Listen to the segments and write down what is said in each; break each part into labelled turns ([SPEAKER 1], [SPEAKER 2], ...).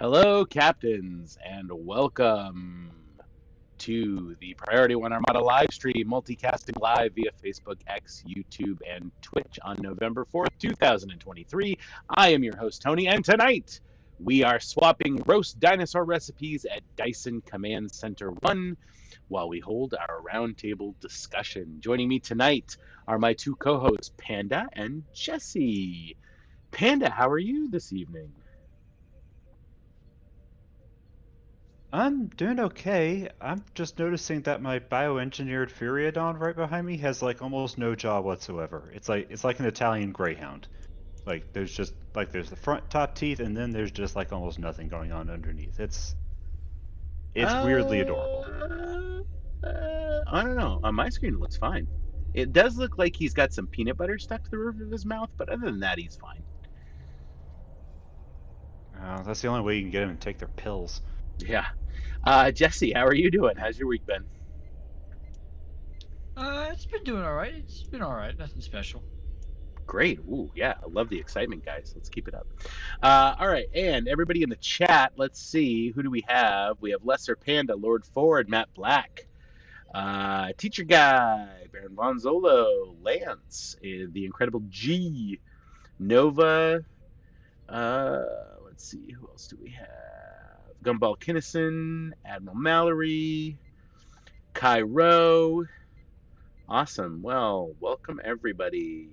[SPEAKER 1] Hello, captains, and welcome to the Priority One Armada live stream, multicasting live via Facebook, X, YouTube, and Twitch on November 4th, 2023. I am your host, Tony, and tonight we are swapping roast dinosaur recipes at Dyson Command Center 1 while we hold our roundtable discussion. Joining me tonight are my two co-hosts, Panda and Jesse. Panda, how are you this evening?
[SPEAKER 2] I'm doing okay. I'm just noticing that my bioengineered Furiodon right behind me has like almost no jaw whatsoever. It's like an Italian greyhound. Like there's the front top teeth and then there's just like almost nothing going on underneath. It's weirdly adorable.
[SPEAKER 1] I don't know. On my screen, it looks fine. It does look like he's got some peanut butter stuck to the roof of his mouth, but other than that, he's fine.
[SPEAKER 2] That's the only way you can get them to take their pills.
[SPEAKER 1] Yeah. Jesse, how are you doing? How's your week been?
[SPEAKER 3] It's been doing all right. It's been all right. Nothing special.
[SPEAKER 1] Great. Ooh, yeah. I love the excitement, guys. Let's keep it up. All right. And everybody in the chat, let's see. Who do we have? We have Lesser Panda, Lord Ford, Matt Black, Teacher Guy, Baron Von Zolo, Lance, The Incredible G, Nova. Let's see. Who else do we have? Gumball Kinnison, Admiral Mallory, Cairo. Awesome. Well, welcome everybody.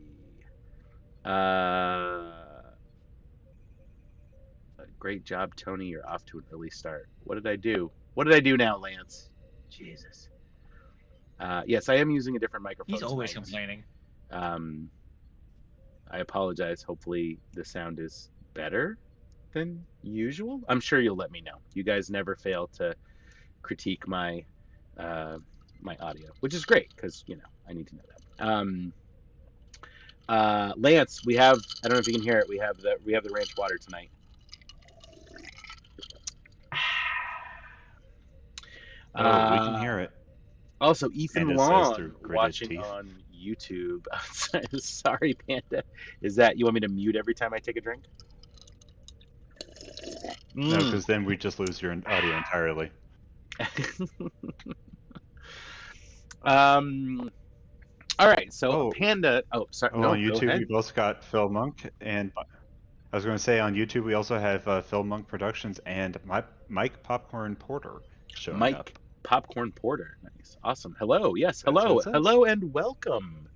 [SPEAKER 1] Great job, Tony. You're off to an early start. What did I do? What did I do now, Lance? Jesus. Yes, I am using a different microphone.
[SPEAKER 3] He's always complaining.
[SPEAKER 1] I apologize. Hopefully the sound is better than usual. I'm sure you'll let me know. You guys never fail to critique my my audio, which is great because I need to know that. Lance, we have, I don't know if you can hear it, we have the ranch water tonight.
[SPEAKER 2] We can hear it.
[SPEAKER 1] Also, Ethan Long watching
[SPEAKER 2] teeth.
[SPEAKER 1] on YouTube. Sorry, Panda. Is that, you want me to mute every time I take a drink?
[SPEAKER 2] No, because then we just lose your audio entirely.
[SPEAKER 1] All right, so Panda. Oh, sorry. No,
[SPEAKER 2] on YouTube we've also got Phil Monk, and I was going to say on YouTube we also have Phil Monk Productions and Mike Popcorn Porter showing up.
[SPEAKER 1] Mike Popcorn Porter, nice, awesome. Hello, yes, hello, hello, and welcome,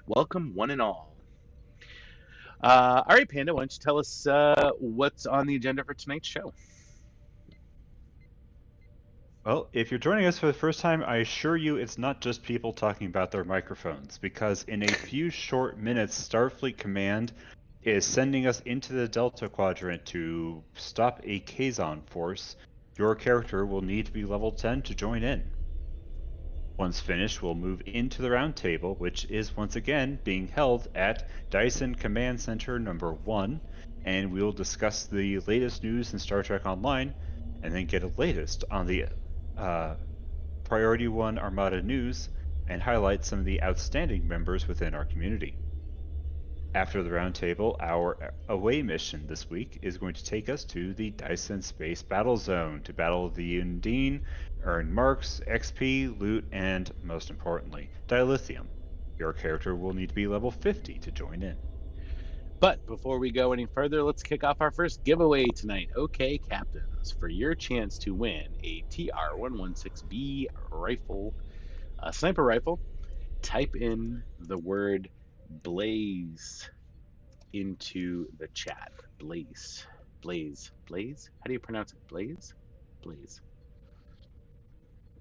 [SPEAKER 1] one and all. All right, Panda, why don't you tell us what's on the agenda for tonight's show?
[SPEAKER 2] Well, if you're joining us for the first time, I assure you it's not just people talking about their microphones, because in a few short minutes, Starfleet Command is sending us into the Delta Quadrant to stop a Kazon force. Your character will need to be level 10 to join in. Once finished, we'll move into the roundtable, which is once again being held at Dyson Command Center number 1, and we'll discuss the latest news in Star Trek Online, and then get a latest on the Priority 1 Armada news, and highlight some of the outstanding members within our community. After the roundtable, our away mission this week is going to take us to the Dyson Space Battle Zone to battle the Undine, earn marks, XP, loot, and, most importantly, dilithium. Your character will need to be level 50 to join in.
[SPEAKER 1] But before we go any further, let's kick off our first giveaway tonight. Okay, Captains, for your chance to win a TR-116B rifle, a sniper rifle, type in the word Blaze into the chat. Blaze. How do you pronounce it? Blaze.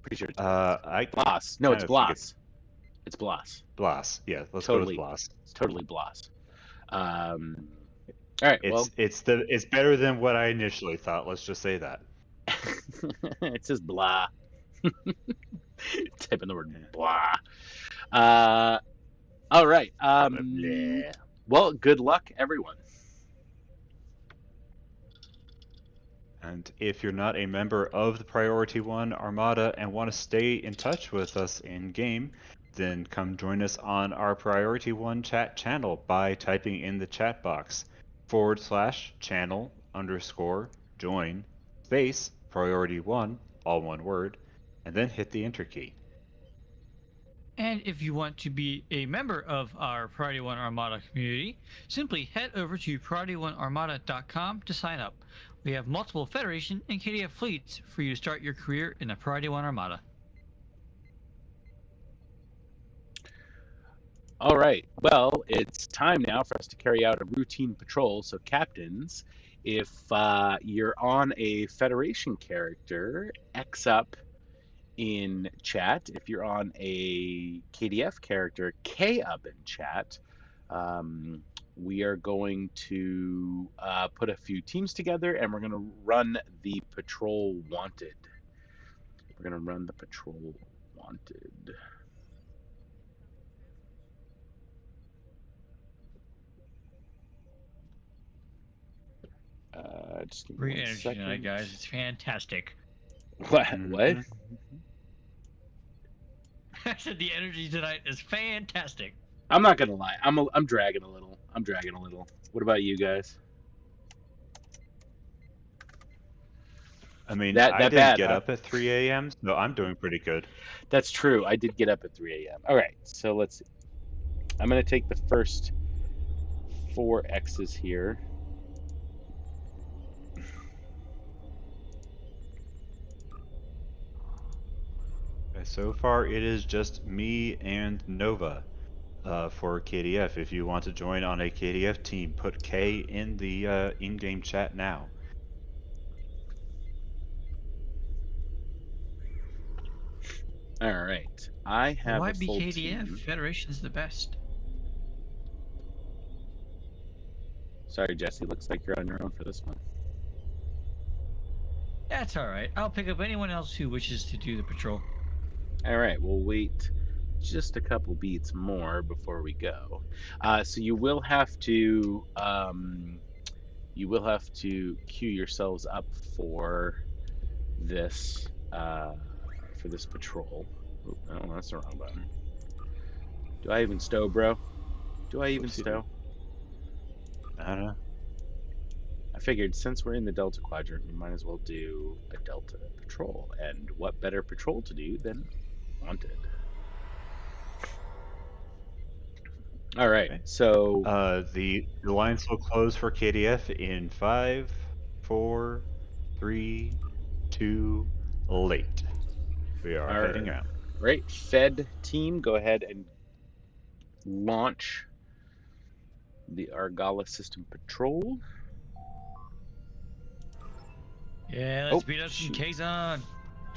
[SPEAKER 1] Pretty sure it's Blas. No, it's Blas. It's Blas.
[SPEAKER 2] Blas. Yeah, let's go with Blas.
[SPEAKER 1] It's totally Blas. All right.
[SPEAKER 2] It's better than what I initially thought. Let's just say that.
[SPEAKER 1] It says blah. Type in the word blah. All right. Well, good luck, everyone.
[SPEAKER 2] And if you're not a member of the Priority 1 Armada and want to stay in touch with us in game, then come join us on our Priority 1 chat channel by typing in the chat box /channel_join space Priority 1, all one word, and then hit the enter key.
[SPEAKER 3] And if you want to be a member of our Priority 1 Armada community, simply head over to PriorityOneArmada.com to sign up. We have multiple Federation and KDF fleets for you to start your career in the Priority 1 Armada.
[SPEAKER 1] All right. Well, it's time now for us to carry out a routine patrol. So, captains, if you're on a Federation character, X up in chat. If you're on a KDF character, K up in chat. We are going to put a few teams together, and we're going to run the patrol wanted. We're going to run the patrol wanted. Just give me
[SPEAKER 3] Great
[SPEAKER 1] one
[SPEAKER 3] energy
[SPEAKER 1] second.
[SPEAKER 3] tonight, guys. It's fantastic.
[SPEAKER 1] What? What?
[SPEAKER 3] I said the energy tonight is fantastic.
[SPEAKER 1] I'm not gonna lie. I'm dragging a little. I'm dragging a little. What about you guys?
[SPEAKER 2] I mean,
[SPEAKER 1] That
[SPEAKER 2] I didn't
[SPEAKER 1] bad,
[SPEAKER 2] get
[SPEAKER 1] huh?
[SPEAKER 2] up at 3 a.m., so I'm doing pretty good.
[SPEAKER 1] That's true. I did get up at 3 a.m. All right. So let's see. I'm gonna take the first 4 X's here.
[SPEAKER 2] So far, it is just me and Nova for KDF. If you want to join on a KDF team, put K in the in-game chat now.
[SPEAKER 1] All right. I have
[SPEAKER 3] Why
[SPEAKER 1] a
[SPEAKER 3] be
[SPEAKER 1] full
[SPEAKER 3] KDF?
[SPEAKER 1] team.
[SPEAKER 3] Federation's the best.
[SPEAKER 1] Sorry, Jesse. Looks like you're on your own for this one.
[SPEAKER 3] That's all right. I'll pick up anyone else who wishes to do the patrol.
[SPEAKER 1] All right. We'll wait just a couple beats more before we go. So you will have to queue yourselves up for this patrol. Oh, no, that's the wrong button. Do I even stow, bro? Do I even stow?
[SPEAKER 2] I don't know.
[SPEAKER 1] I figured since we're in the Delta Quadrant, we might as well do a Delta patrol. And what better patrol to do than Wanted? All right,
[SPEAKER 2] Okay.
[SPEAKER 1] so
[SPEAKER 2] The lines will close for KDF in 5, 4, 3, 2, late. We are heading out.
[SPEAKER 1] Right, Fed team, go ahead and launch the Argala system patrol.
[SPEAKER 3] Yeah, let's
[SPEAKER 1] Oh,
[SPEAKER 3] beat up some
[SPEAKER 1] shoot.
[SPEAKER 3] Kazon.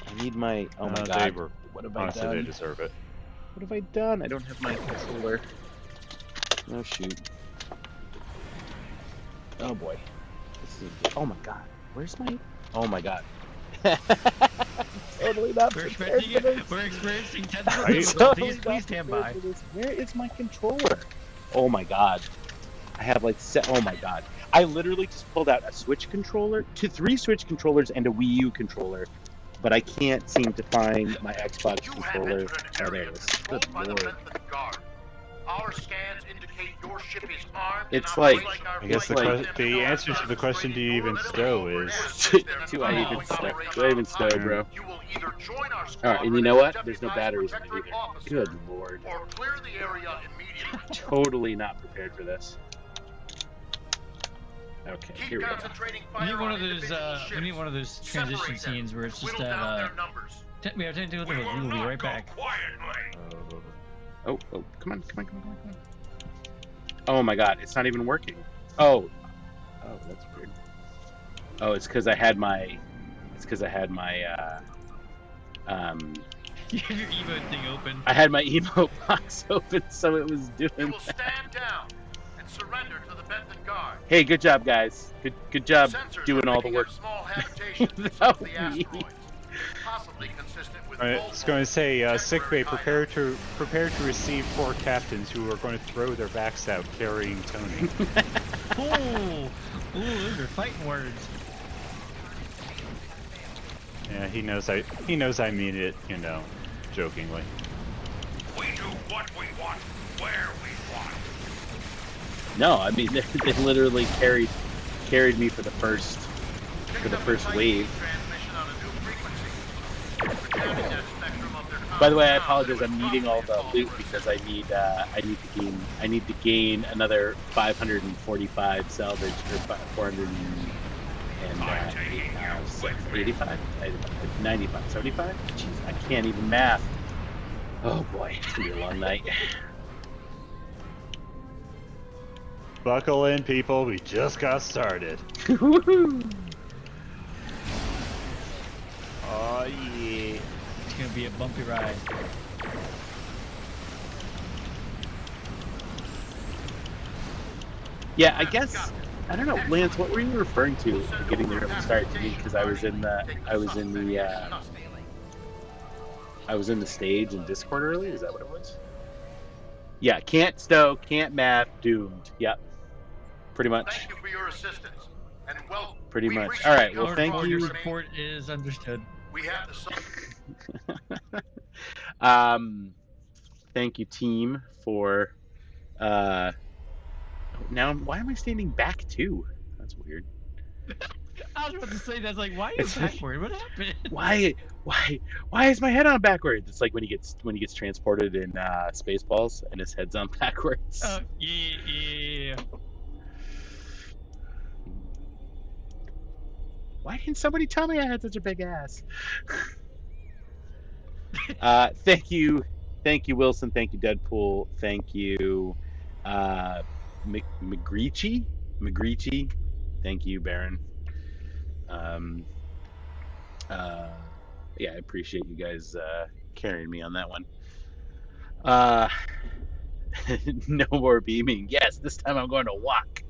[SPEAKER 1] I need my. Oh my
[SPEAKER 2] They
[SPEAKER 1] god!
[SPEAKER 2] were,
[SPEAKER 1] What have I
[SPEAKER 2] honestly,
[SPEAKER 1] done?
[SPEAKER 2] they deserve it.
[SPEAKER 1] What have I done? I don't have my controller. Oh shoot! Oh boy! This is. Oh my god! Where's my? Oh my god! Totally not
[SPEAKER 3] We're
[SPEAKER 1] prepared
[SPEAKER 3] expecting
[SPEAKER 1] for
[SPEAKER 3] it.
[SPEAKER 1] this.
[SPEAKER 3] We're experiencing technical
[SPEAKER 2] Are you-
[SPEAKER 3] difficulties.
[SPEAKER 1] Totally
[SPEAKER 3] Please
[SPEAKER 1] not
[SPEAKER 3] stand
[SPEAKER 1] prepared
[SPEAKER 3] by.
[SPEAKER 1] for this. Where is my controller? Oh my god! I have like oh my god! I literally just pulled out a Switch controller, 3 Switch controllers, and a Wii U controller, but I can't seem to find my Xbox
[SPEAKER 4] You
[SPEAKER 1] controller.
[SPEAKER 4] have entered an
[SPEAKER 1] Oh, there
[SPEAKER 4] area
[SPEAKER 1] it is.
[SPEAKER 4] controlled
[SPEAKER 1] Good
[SPEAKER 4] by the
[SPEAKER 1] lord!
[SPEAKER 4] Bentham Guard. Our scans indicate your ship is armed.
[SPEAKER 1] It's
[SPEAKER 4] and
[SPEAKER 1] like-
[SPEAKER 4] operates our
[SPEAKER 2] I guess
[SPEAKER 4] flight
[SPEAKER 2] the answer to the question, do you even stow, is...
[SPEAKER 1] Do I even stow? Do I even stow, bro?
[SPEAKER 4] You will either join our
[SPEAKER 1] Alright, and you know what? There's no batteries in it either. Good lord.
[SPEAKER 4] Or clear the area immediately.
[SPEAKER 1] Totally not prepared for this. Okay,
[SPEAKER 4] Keep
[SPEAKER 1] here we go.
[SPEAKER 4] concentrating
[SPEAKER 3] We
[SPEAKER 4] fire
[SPEAKER 3] need one
[SPEAKER 4] on
[SPEAKER 3] of those.
[SPEAKER 4] individual
[SPEAKER 3] We need
[SPEAKER 4] ships.
[SPEAKER 3] one of those
[SPEAKER 4] Separate
[SPEAKER 3] transition
[SPEAKER 4] them.
[SPEAKER 3] scenes where it's just
[SPEAKER 4] Whittle down
[SPEAKER 3] that.
[SPEAKER 4] their numbers.
[SPEAKER 3] We have to do it. We'll be right back.
[SPEAKER 1] Oh, come on. Oh my god, it's not even working. Oh, that's weird. Oh, it's because I had my.
[SPEAKER 3] You have your emote thing open.
[SPEAKER 1] I had my emote box open, so it was
[SPEAKER 4] You
[SPEAKER 1] doing
[SPEAKER 4] will
[SPEAKER 1] that.
[SPEAKER 4] stand down and surrender to the Bentham Guard.
[SPEAKER 1] Hey, good job, guys. Good job
[SPEAKER 4] Sensors
[SPEAKER 1] doing
[SPEAKER 4] are
[SPEAKER 1] all the
[SPEAKER 4] picking
[SPEAKER 1] work.
[SPEAKER 4] up small habitations
[SPEAKER 1] Without
[SPEAKER 4] of the
[SPEAKER 1] me.
[SPEAKER 4] asteroids, possibly consistent with
[SPEAKER 2] I was going to say, sickbay, prepare to receive 4 captains who are going to throw their backs out carrying Tony.
[SPEAKER 3] Ooh, those are fighting words.
[SPEAKER 2] Yeah, he knows I mean it, jokingly.
[SPEAKER 4] We do what we want, where we want.
[SPEAKER 1] No, I mean they literally carried me for the first wave.
[SPEAKER 4] Transmission on a new frequency.
[SPEAKER 1] By the way, I apologize. I'm needing all the loot because I need to gain another 545 salvage or 485, 95, 75. Jeez, I can't even math. Oh boy, it's gonna be a long night.
[SPEAKER 2] Buckle in, people. We just got started.
[SPEAKER 1] Woohoo!
[SPEAKER 2] Oh yeah.
[SPEAKER 3] It's gonna be a bumpy ride.
[SPEAKER 1] Yeah, I guess I don't know, Lance. What were you referring to getting there at the start to me? Because I was in the stage in Discord early. Is that what it was? Yeah, can't STO, can't math, doomed. Yep, pretty much.
[SPEAKER 4] Thank you for your assistance, and welcome.
[SPEAKER 1] Pretty
[SPEAKER 4] We
[SPEAKER 1] much.
[SPEAKER 4] appreciate
[SPEAKER 1] All right.
[SPEAKER 4] your
[SPEAKER 1] Well, thank
[SPEAKER 3] Your
[SPEAKER 1] you.
[SPEAKER 3] support is understood.
[SPEAKER 4] We have the
[SPEAKER 1] Thank you, team, for. Now, why am I standing back too? That's weird.
[SPEAKER 3] I was about to say that's like, why are you
[SPEAKER 1] It's like-
[SPEAKER 3] backward? What happened?
[SPEAKER 1] Why is my head on backwards? It's like when he gets transported in Spaceballs and his head's on backwards.
[SPEAKER 3] Yeah.
[SPEAKER 1] Why didn't somebody tell me I had such a big ass? Thank you, Wilson. Thank you, Deadpool. Thank you, McGreechy. Thank you, Baron. Yeah, I appreciate you guys carrying me on that one. No more beaming. Yes, this time I'm going to walk.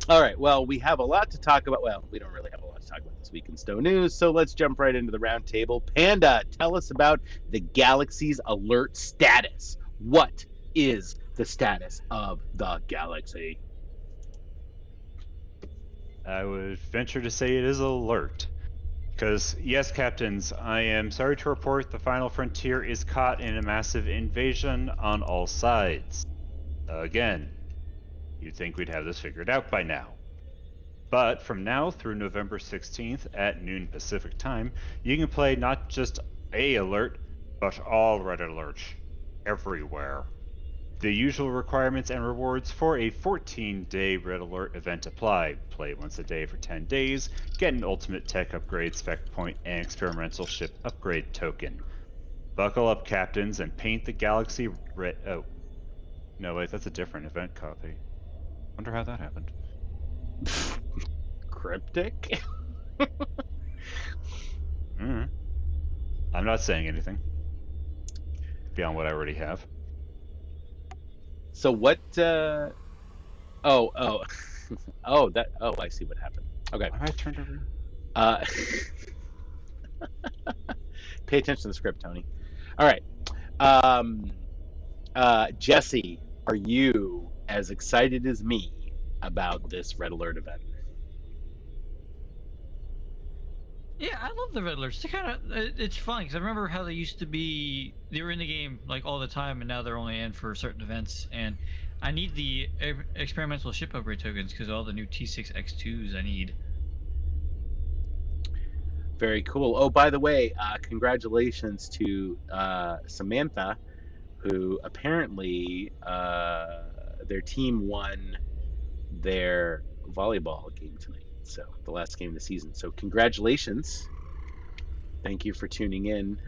[SPEAKER 1] All right, well, we have a lot to talk about. Well, we don't really have a lot to talk about this week in STO News, so let's jump right into the roundtable. Panda, tell us about the Galaxy's alert status. What is the status of the Galaxy?
[SPEAKER 2] I would venture to say it is alert. Because, yes, captains, I am sorry to report the final frontier is caught in a massive invasion on all sides. Again, you'd think we'd have this figured out by now. But from now through November 16th at noon Pacific time, you can play not just a alert, but all red alerts everywhere. The usual requirements and rewards for a 14-day Red Alert event apply. Play once a day for 10 days, get an ultimate tech upgrade spec point and experimental ship upgrade token. Buckle up, captains, and paint the Galaxy red. Oh. No, wait, that's a different event copy. Wonder how that happened.
[SPEAKER 1] Cryptic?
[SPEAKER 2] I'm not saying anything beyond what I already have.
[SPEAKER 1] So what? Oh, I see what happened. Okay.
[SPEAKER 2] Why am I turned over?
[SPEAKER 1] Pay attention to the script, Tony. All right. Jesse, are you as excited as me about this Red Alert event?
[SPEAKER 3] Yeah, I love the Red Alerts. It's fun because I remember how they used to be. They were in the game like all the time, and now they're only in for certain events. And I need the experimental ship upgrade tokens because all the new T6X2s I need.
[SPEAKER 1] Very cool. Oh, by the way, congratulations to Samantha, who apparently their team won their volleyball game tonight. So the last game of the season. So congratulations. Thank you for tuning in.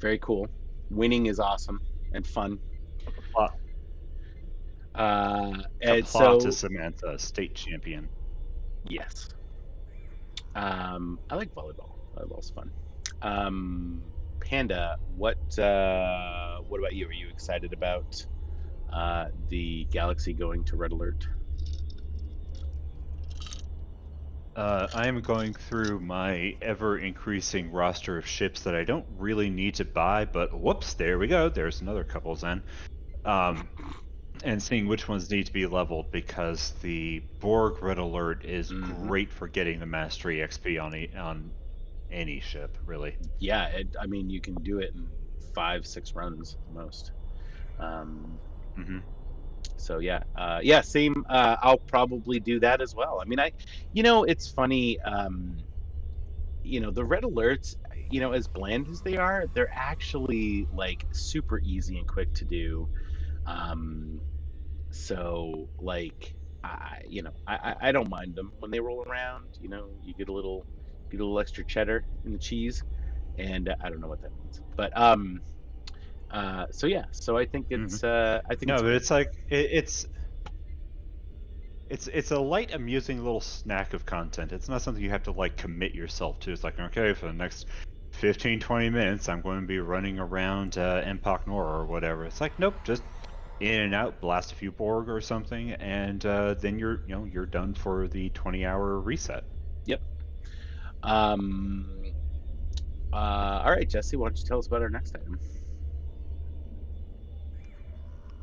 [SPEAKER 1] Very cool. Winning is awesome and fun. And
[SPEAKER 2] Applause to Samantha, state champion.
[SPEAKER 1] Yes. I like volleyball. Volleyball's fun. Panda, what about you? Are you excited about the Galaxy going to Red Alert?
[SPEAKER 2] I am going through my ever-increasing roster of ships that I don't really need to buy, but whoops, there we go. There's another couple then. And seeing which ones need to be leveled, because the Borg Red Alert is great for getting the Mastery XP on any ship, really.
[SPEAKER 1] Yeah, I mean, you can do it in 5-6 runs at most. So yeah, yeah, same. I'll probably do that as well. I mean, it's funny. The red alerts, as bland as they are, they're actually like super easy and quick to do. Um, so like, I don't mind them when they roll around. You get a little extra cheddar in the cheese, and I don't know what that means, but so yeah, so I think
[SPEAKER 2] Mhm.
[SPEAKER 1] I think
[SPEAKER 2] No,
[SPEAKER 1] it's
[SPEAKER 2] but
[SPEAKER 1] fun.
[SPEAKER 2] it's like it's a light, amusing little snack of content. It's not something you have to like commit yourself to. It's like, okay, for the next 15, 20 minutes, I'm going to be running around Empok Nor or whatever. It's like, nope, just in and out, blast a few Borg or something, and then you're done for the 20-hour reset.
[SPEAKER 1] Yep. Um, all right, Jesse, why don't you tell us about our next item?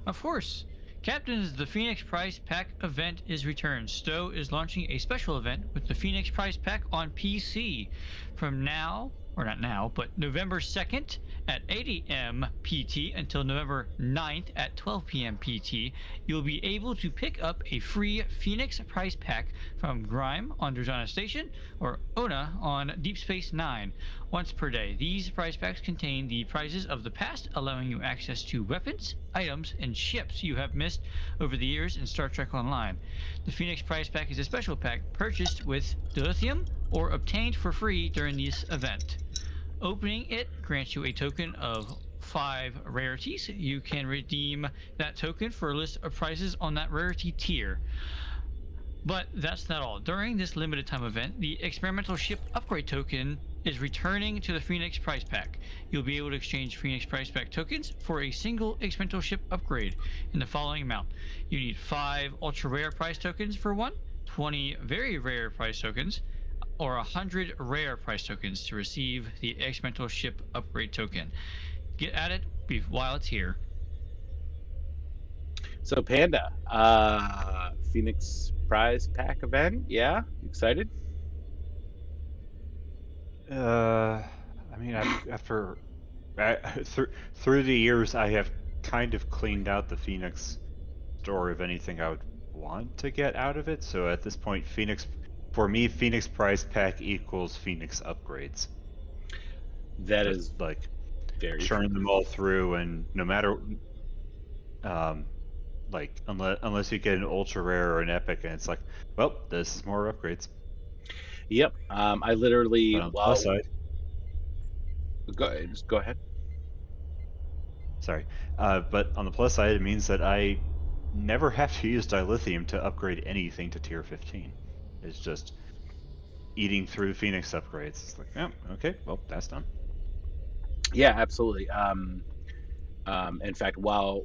[SPEAKER 3] Of course. Captains, the Phoenix Prize Pack event is returned. STO is launching a special event with the Phoenix Prize Pack on PC. From now, or not now, but November 2nd at 8 a.m. PT until November 9th at 12 p.m. PT, you'll be able to pick up a free Phoenix Prize Pack from Grime on Drojana Station or Ona on Deep Space Nine once per day. These prize packs contain the prizes of the past, allowing you access to weapons, items, and ships you have missed over the years in Star Trek Online. The Phoenix Prize Pack is a special pack purchased with dilithium or obtained for free during this event. Opening it grants you a token of 5 rarities. You can redeem that token for a list of prizes on that rarity tier. But that's not all. During this limited time event, the experimental ship upgrade token is returning to the Phoenix Prize Pack. You'll be able to exchange Phoenix Prize Pack tokens for a single experimental ship upgrade in the following amount. You need 5 ultra rare prize tokens for one, 20 very rare prize tokens, or 100 rare prize tokens to receive the experimental ship upgrade token. Get at it while it's here.
[SPEAKER 1] So Panda, Phoenix Prize Pack event, yeah, excited?
[SPEAKER 2] I mean, through the years, I have kind of cleaned out the Phoenix store of anything I would want to get out of it. So at this point, for me, Phoenix Prize Pack equals Phoenix upgrades.
[SPEAKER 1] That
[SPEAKER 2] Just
[SPEAKER 1] is
[SPEAKER 2] like
[SPEAKER 1] very
[SPEAKER 2] churn
[SPEAKER 1] true.
[SPEAKER 2] them all through, and no matter, like unless you get an ultra rare or an epic, and it's like, well, this is more upgrades.
[SPEAKER 1] Yep. I literally,
[SPEAKER 2] But on the plus side,
[SPEAKER 1] just go ahead.
[SPEAKER 2] sorry, but on the plus side, it means that I never have to use dilithium to upgrade anything to tier 15. It's just eating through Phoenix upgrades. It's like, oh, okay, well, that's done.
[SPEAKER 1] Yeah, absolutely. In fact, while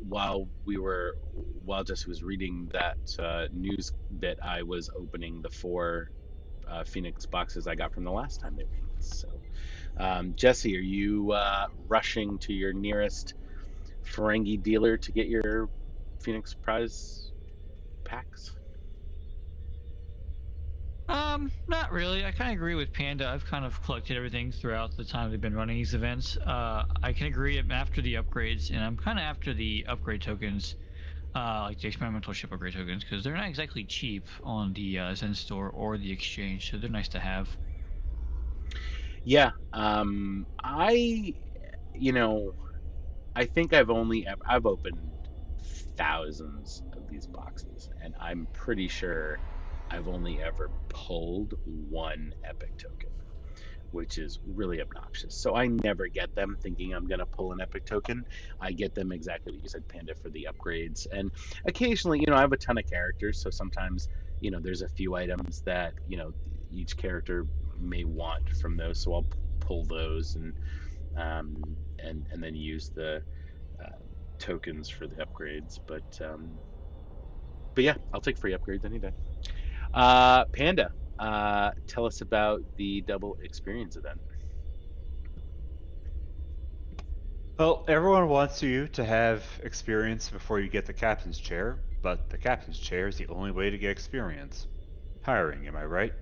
[SPEAKER 1] Jesse was reading that news bit, I was opening the 4 Phoenix boxes I got from the last time they were released. So, Jesse, are you rushing to your nearest Ferengi dealer to get your Phoenix Prize packs?
[SPEAKER 3] Not really. I kind of agree with Panda. I've kind of collected everything throughout the time they've been running these events. I can agree I'm after the upgrades, and I'm kind of after the upgrade tokens, like the experimental ship upgrade tokens, because they're not exactly cheap on the Zen store or the exchange, so they're nice to have.
[SPEAKER 1] Yeah. I think I've opened thousands of these boxes, and I'm pretty sure I've only ever pulled 1 epic token, which is really obnoxious. So I never get them thinking I'm going to pull an epic token. I get them exactly what you said, Panda, for the upgrades. And occasionally, I have a ton of characters, so sometimes, there's a few items that, each character may want from those, so I'll pull those and then use the tokens for the upgrades. But yeah, I'll take free upgrades any day. Panda, tell us about the double experience event.
[SPEAKER 2] Well, everyone wants you to have experience before you get the captain's chair, but the captain's chair is the only way to get experience. Hiring, am I right?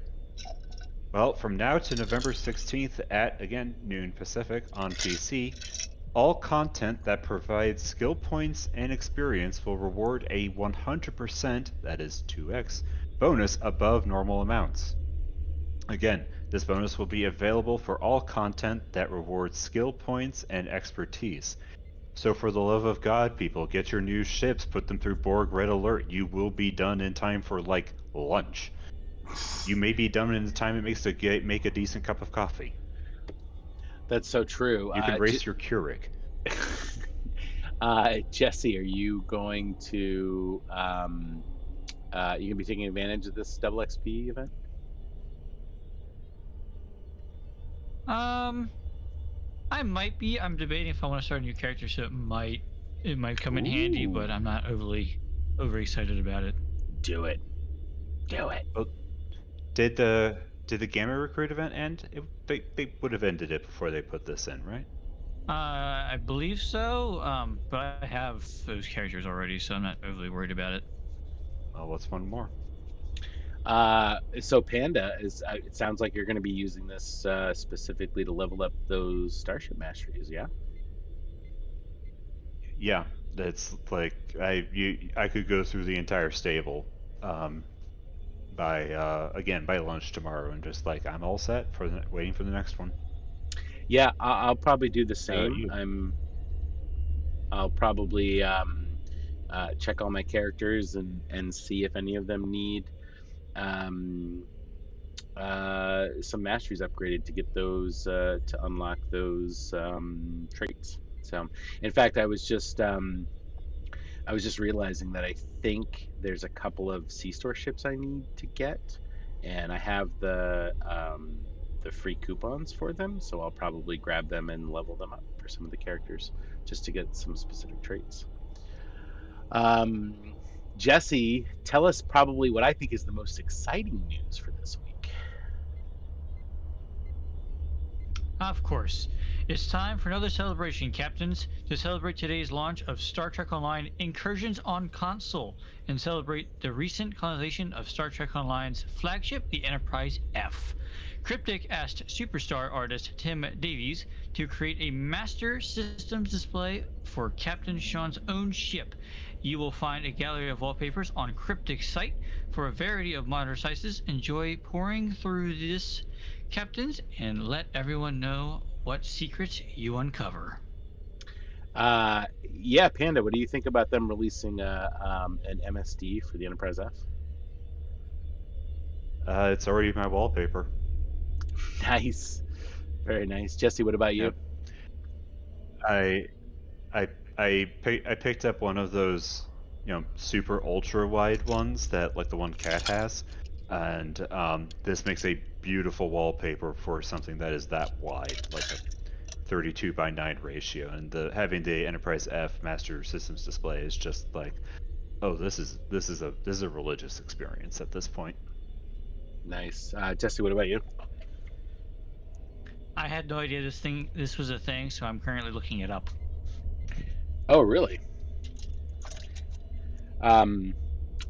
[SPEAKER 2] Well, from now to November 16th at, again, noon Pacific on PC, All content that provides skill points and experience will reward a 100%, that is 2x, bonus above normal amounts. Again, this bonus will be available for all content that rewards skill points and expertise. So for the love of God, people, get your new ships, put them through Borg Red Alert. You will be done in time for, like, lunch. You may be done in the time it makes to make a decent cup of coffee.
[SPEAKER 1] That's so true.
[SPEAKER 2] You can race your Keurig.
[SPEAKER 1] Jesse, are you going to you gonna be taking advantage of this double XP event?
[SPEAKER 3] I might be. I'm debating if I want to start a new character, so it might come in handy, but I'm not over excited about it.
[SPEAKER 1] Do it.
[SPEAKER 2] Well, did the Gamma Recruit event end? They would have ended it before they put this in, right?
[SPEAKER 3] I believe so. But I have those characters already, so I'm not overly worried about it.
[SPEAKER 2] Well, what's one more?
[SPEAKER 1] So Panda is. It sounds like you're going to be using this specifically to level up those Starship Masteries, yeah?
[SPEAKER 2] Yeah, that's like I could go through the entire stable, by lunch tomorrow, and just like I'm all set for waiting for the next one.
[SPEAKER 1] Yeah, I'll probably do the same. I'll probably check all my characters and see if any of them need some masteries upgraded to get those to unlock those traits. So, in fact, I was just realizing that I think there's a couple of C-store ships I need to get, and I have the free coupons for them, so I'll probably grab them and level them up for some of the characters just to get some specific traits. Jesse, tell us probably what I think is the most exciting news for this week.
[SPEAKER 3] Of course. It's time for another celebration, Captains, to celebrate today's launch of Star Trek Online Incursions on Console and celebrate the recent colonization of Star Trek Online's flagship, the Enterprise F. Cryptic asked superstar artist Tim Davies to create a master systems display for Captain Sean's own ship. You will find a gallery of wallpapers on Cryptic's site for a variety of monitor sizes. Enjoy pouring through this, Captains, and let everyone know what secrets you uncover.
[SPEAKER 1] Yeah, Panda, what do you think about them releasing an MSD for the Enterprise F?
[SPEAKER 2] It's already my wallpaper.
[SPEAKER 1] Nice, very nice. Jesse, what about you?
[SPEAKER 2] Yep. I picked up one of those, super ultra wide ones that like the one Cat has, and this makes a beautiful wallpaper for something that is that wide, like a 32:9 ratio. And having the Enterprise F Master Systems display is just like, oh, this is a religious experience at this point.
[SPEAKER 1] Nice. Jesse, what about you?
[SPEAKER 3] I had no idea this was a thing, so I'm currently looking it up.
[SPEAKER 1] Oh, really?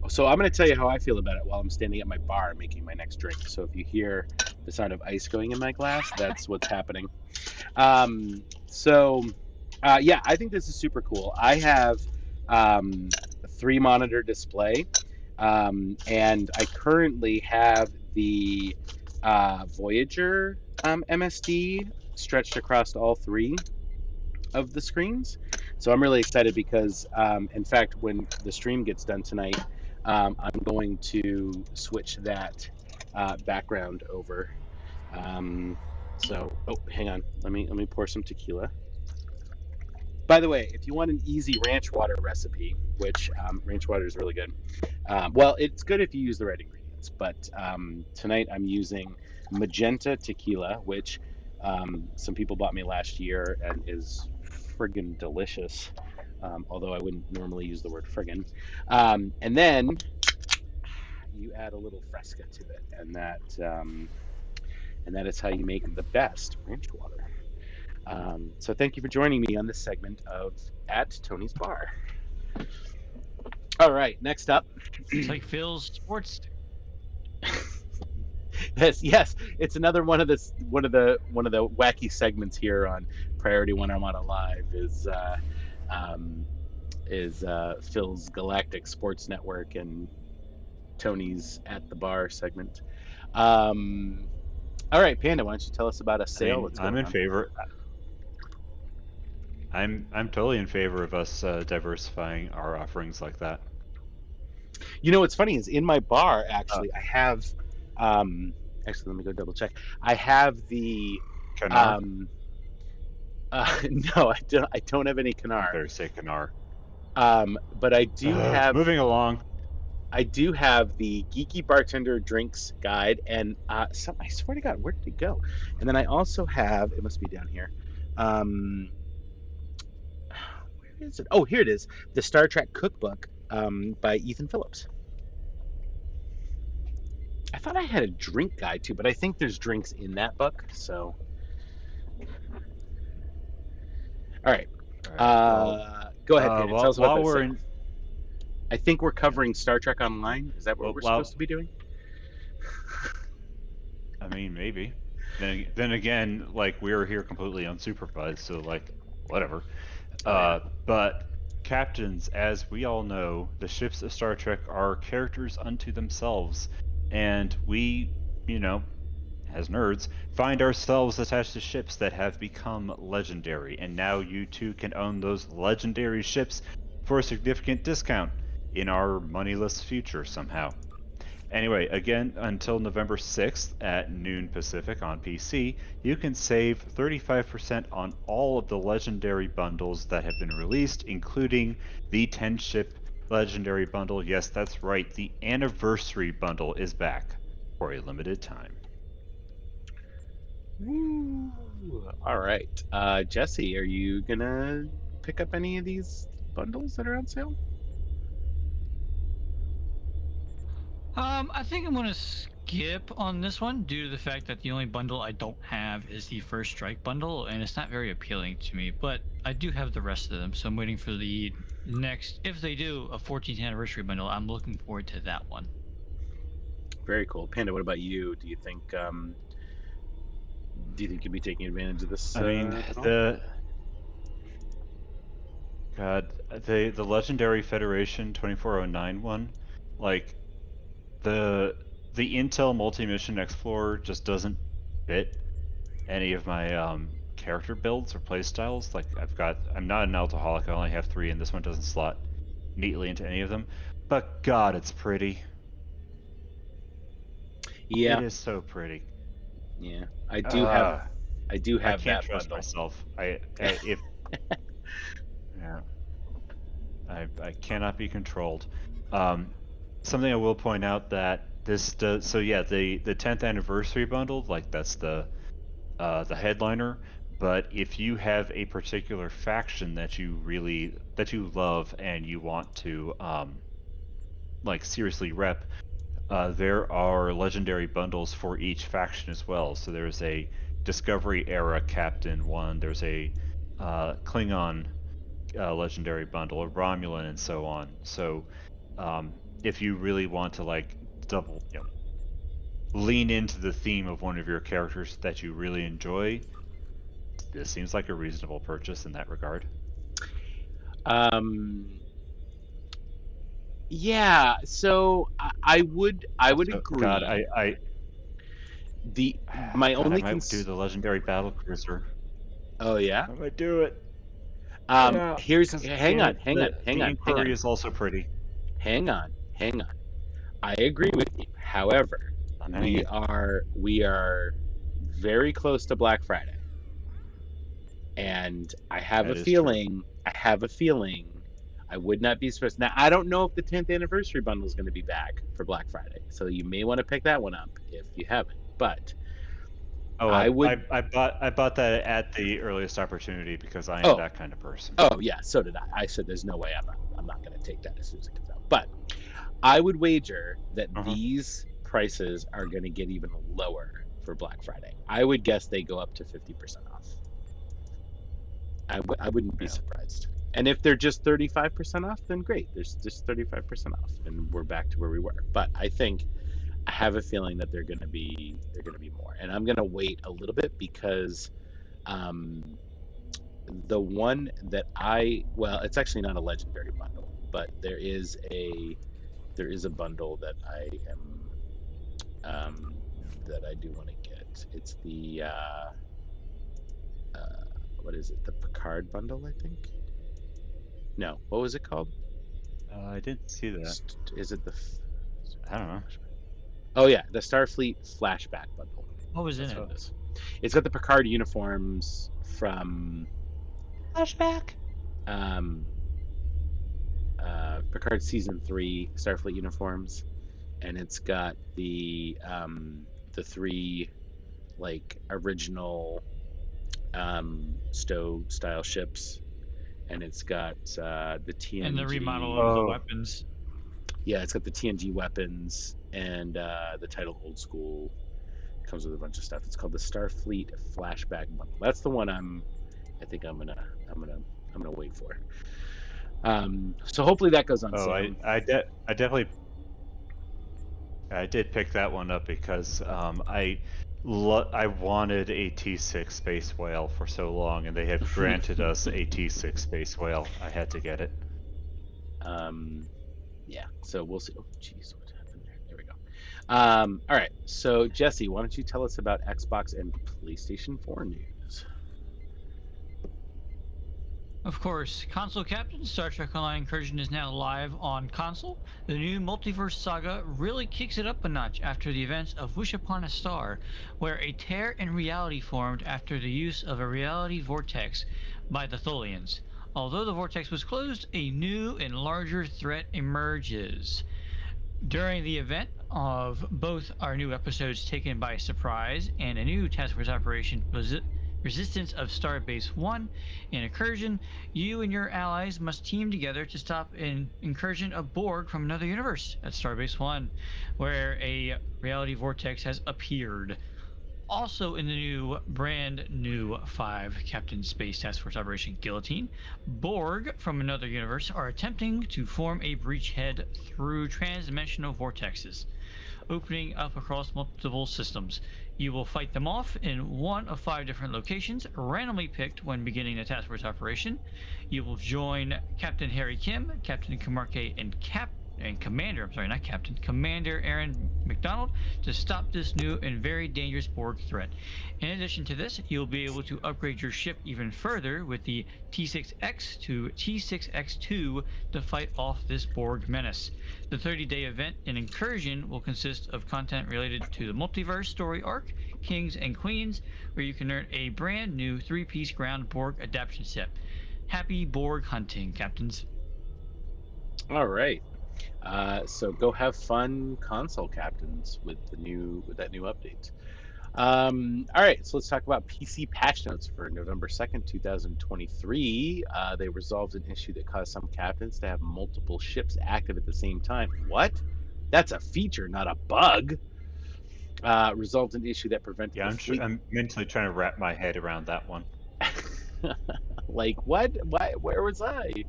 [SPEAKER 1] So I'm going to tell you how I feel about it while I'm standing at my bar making my next drink. So if you hear the sound of ice going in my glass, that's what's happening. Yeah, I think this is super cool. I have a 3-monitor display, and I currently have the Voyager MSD stretched across all 3 of the screens. So I'm really excited because, in fact, when the stream gets done tonight, I'm going to switch that background over. Oh, hang on. Let me pour some tequila. By the way, if you want an easy ranch water recipe, which ranch water is really good. Well, it's good if you use the right ingredients, but tonight I'm using magenta tequila, which some people bought me last year and is friggin' delicious, although I wouldn't normally use the word friggin'. And then you add a little Fresca to it, and that is how you make the best ranch water. So thank you for joining me on this segment of At Tony's Bar. All right, next up.
[SPEAKER 3] It's like Phil's sports.
[SPEAKER 1] Yes, it's another one of the wacky segments here on Priority One Armada Live is Phil's Galactic Sports Network and Tony's At the Bar segment. All right, Panda, why don't you tell us about a sale that's going
[SPEAKER 2] I'm in
[SPEAKER 1] on?
[SPEAKER 2] favor. I'm totally in favor of us diversifying our offerings like that.
[SPEAKER 1] You know what's funny is in my bar, actually, I have. Actually, let me go double check. I have the.
[SPEAKER 2] Canar?
[SPEAKER 1] No, I don't. I don't have any Canar.
[SPEAKER 2] Better say Canar.
[SPEAKER 1] But I do have.
[SPEAKER 2] Moving along.
[SPEAKER 1] I do have the Geeky Bartender Drinks Guide, and I swear to God, where did it go? And then I also have. It must be down here. Where is it? Oh, here it is. The Star Trek Cookbook by Ethan Phillips. I thought I had a drink guide too, but I think there's drinks in that book. So, all right. Go ahead, Peter. Tell us about this. I think we're covering Star Trek Online. Is that what we're supposed to be doing?
[SPEAKER 2] I mean, maybe. Then again, like, we're here completely unsupervised, so like, whatever. But captains, as we all know, the ships of Star Trek are characters unto themselves, and we, as nerds, find ourselves attached to ships that have become legendary, and now you too can own those legendary ships for a significant discount in our moneyless future somehow. Anyway, again, until November 6th at noon Pacific on PC, you can save 35% on all of the legendary bundles that have been released, including the 10-ship legendary bundle. Yes, that's right, the anniversary bundle is back for a limited time.
[SPEAKER 1] Woo. All right. Jesse, are you going to pick up any of these bundles that are on sale?
[SPEAKER 3] I think I'm going to skip on this one due to the fact that the only bundle I don't have is the First Strike bundle, and it's not very appealing to me, but I do have the rest of them, so I'm waiting for the next, if they do a 14th anniversary bundle, I'm looking forward to that one.
[SPEAKER 1] Very cool. Panda, what about you? Do you think you'll be taking advantage of this?
[SPEAKER 2] I mean, the Legendary Federation 2409 one, like, the Intel multi-mission Explorer just doesn't fit any of my character builds or playstyles. Like, I'm not an alcoholic, I only have 3, and this one doesn't slot neatly into any of them. But God, it's pretty.
[SPEAKER 1] Yeah,
[SPEAKER 2] it is so pretty.
[SPEAKER 1] Yeah, I do have
[SPEAKER 2] I can't
[SPEAKER 1] that
[SPEAKER 2] trust
[SPEAKER 1] bundle.
[SPEAKER 2] myself. I cannot be controlled. Something I will point out that this does. So yeah, the 10th anniversary bundle, like, that's the headliner. But if you have a particular faction that you love and you want to like, seriously rep, there are legendary bundles for each faction as well. So there's a Discovery era Captain one. There's a Klingon legendary bundle, a Romulan, and so on. So if you really want to, like, lean into the theme of one of your characters that you really enjoy, this seems like a reasonable purchase in that regard.
[SPEAKER 1] Yeah, so I would agree.
[SPEAKER 2] God,
[SPEAKER 1] my only
[SPEAKER 2] I might do the legendary battle cruiser.
[SPEAKER 1] Oh yeah,
[SPEAKER 2] I might do it.
[SPEAKER 1] hang on.
[SPEAKER 2] The Inquiry is also pretty.
[SPEAKER 1] Hang on. I agree with you. However, we are very close to Black Friday, and I have a feeling I would not be surprised. Now, I don't know if the 10th anniversary bundle is going to be back for Black Friday, so you may want to pick that one up if you haven't. But
[SPEAKER 2] I bought that at the earliest opportunity because I am that kind of person.
[SPEAKER 1] Oh yeah, so did I. I said there's no way I'm not going to take that as soon as it comes out. But I would wager that these prices are going to get even lower for Black Friday. I would guess they go up to 50% off. I wouldn't be surprised. And if they're just 35% off, then great. There's just 35% off, and we're back to where we were. But I have a feeling that they're going to be more. And I'm going to wait a little bit because the one that it's actually not a legendary bundle, but there is a bundle that I am that I do want to get. It's the what is it? The Picard bundle, I think. No, what was it called?
[SPEAKER 2] I didn't see that.
[SPEAKER 1] Is it the?
[SPEAKER 2] I don't know.
[SPEAKER 1] Oh yeah, the Starfleet flashback bundle.
[SPEAKER 3] What was in
[SPEAKER 1] That's
[SPEAKER 3] it?
[SPEAKER 1] what it is. It's got the Picard uniforms from
[SPEAKER 2] Flashback.
[SPEAKER 1] Picard season 3 Starfleet uniforms, and it's got the 3 like original STO style ships, and it's got the TNG
[SPEAKER 3] And the remodel of the weapons.
[SPEAKER 1] Yeah, it's got the TNG weapons and the title Old School. Comes with a bunch of stuff. It's called the Starfleet Flashback Bundle. That's the one I think I'm gonna wait for. So hopefully that goes on sale.
[SPEAKER 2] I definitely did pick that one up because I wanted a T6 Space Whale for so long, and they have granted us a T6 Space Whale. I had to get it.
[SPEAKER 1] Yeah, so we'll see. Oh, jeez, what happened there? There we go. All right, so Jesse, why don't you tell us about Xbox and PlayStation 4 news?
[SPEAKER 3] Of course, Console Captain Star Trek Online Incursion is now live on console. The new multiverse saga really kicks it up a notch after the events of Wish Upon a Star, where a tear in reality formed after the use of a reality vortex by the Tholians. Although the vortex was closed, a new and larger threat emerges. During the event of both our new episodes taken by surprise and a new task force operation Resistance of Starbase 1 and Incursion, you and your allies must team together to stop an incursion of Borg from another universe at Starbase 1, where a reality vortex has appeared. Also in the brand new 5 Captain Space Task Force Operation Guillotine, Borg from another universe are attempting to form a breachhead through transdimensional vortexes, opening up across multiple systems. You will fight them off in one of 5 different locations, randomly picked when beginning the task force operation. You will join Captain Harry Kim, Captain Kamarke, and Commander Aaron McDonald to stop this new and very dangerous Borg threat. In addition to this, you'll be able to upgrade your ship even further with the T6X to T6X2 to fight off this Borg menace. The 30-day event in Incursion will consist of content related to the multiverse story arc, Kings and Queens, where you can earn a brand new 3-piece ground Borg adaptation set. Happy Borg hunting, Captains.
[SPEAKER 1] All right. So go have fun, console captains, with that new update. All right, so let's talk about PC patch notes for November 2nd, 2023. They resolved an issue that caused some captains to have multiple ships active at the same time. What? That's a feature, not a bug. Resolved an issue that prevented.
[SPEAKER 2] Yeah, I'm mentally trying to wrap my head around that one.
[SPEAKER 1] Like what? Why? Where was I?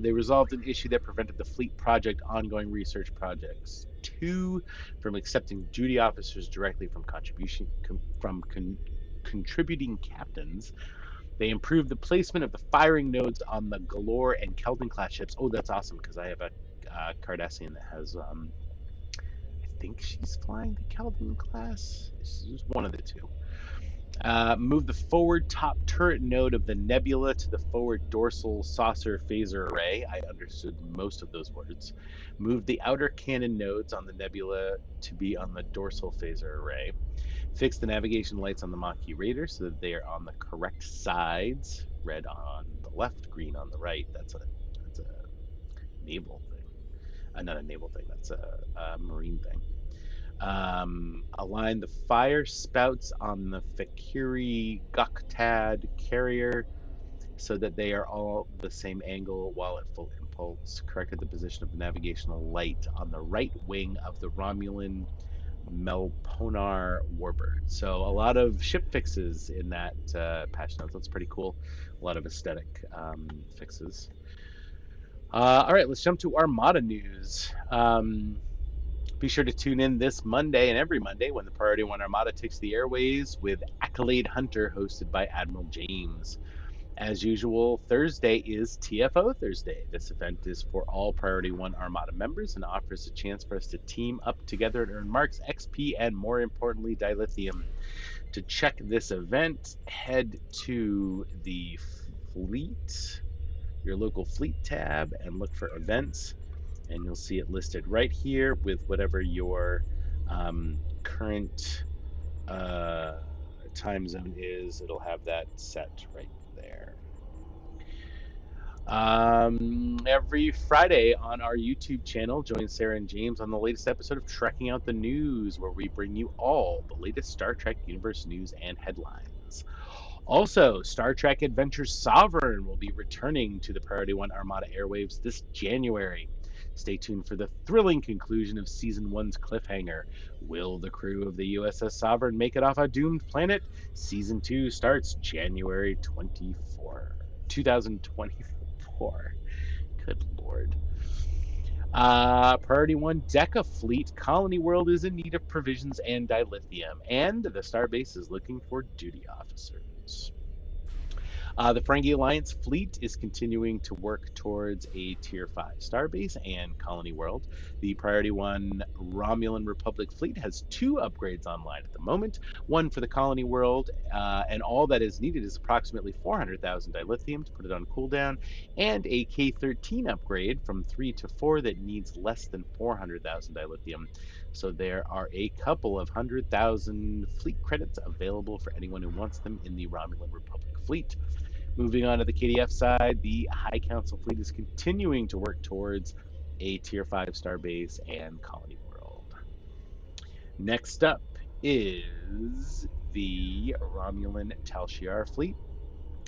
[SPEAKER 1] They resolved an issue that prevented the Fleet Project ongoing research projects 2 from accepting duty officers directly from contributing captains. They improved the placement of the firing nodes on the Galore and Keldon class ships. Oh, that's awesome, because I have a Cardassian that has, I think she's flying the Keldon class. This is one of the 2. Move the forward top turret node of the Nebula to the forward dorsal saucer phaser array. I understood most of those words. Move the outer cannon nodes on the Nebula to be on the dorsal phaser array. Fix the navigation lights on the Maquis Raider so that they are on the correct sides. Red on the left, green on the right. That's a naval thing. Not a naval thing. That's a marine thing. Align the fire spouts on the Fakiri Guktad carrier so that they are all the same angle while at full impulse. Corrected the position of the navigational light on the right wing of the Romulan Melponar warbird. So a lot of ship fixes in that patch notes. That's pretty cool. A lot of aesthetic fixes. All right, let's jump to Armada news. Be sure to tune in this Monday and every Monday when the Priority One Armada takes the airways with Accolade Hunter, hosted by Admiral James. As usual, Thursday is TFO Thursday. This event is for all Priority One Armada members and offers a chance for us to team up together and earn marks, XP, and more importantly, dilithium. To check this event, head to the fleet, your local fleet tab, and look for events, and you'll see it listed right here with whatever your current time zone is. It'll have that set right there. Every Friday on our YouTube channel, join Sarah and James on the latest episode of Trekking Out the News, where we bring you all the latest Star Trek universe news and headlines. Also, Star Trek Adventure Sovereign will be returning to the Priority One Armada airwaves this January. Stay tuned for the thrilling conclusion of Season 1's cliffhanger. Will the crew of the USS Sovereign make it off a doomed planet? Season 2 starts January 2024. Good lord. Priority 1 Deca Fleet Colony World is in need of provisions and dilithium, and the Starbase is looking for duty officers. The Ferengi Alliance fleet is continuing to work towards a Tier 5 starbase and colony world. The Priority 1 Romulan Republic fleet has 2 upgrades online at the moment, one for the colony world, and all that is needed is approximately 400,000 dilithium to put it on cooldown, and a K-13 upgrade from 3 to 4 that needs less than 400,000 dilithium. So there are a couple of 100,000 fleet credits available for anyone who wants them in the Romulan Republic fleet. Moving on to the KDF side, the High Council fleet is continuing to work towards a Tier 5 starbase and colony world. Next up is the Romulan Tal Shiar fleet,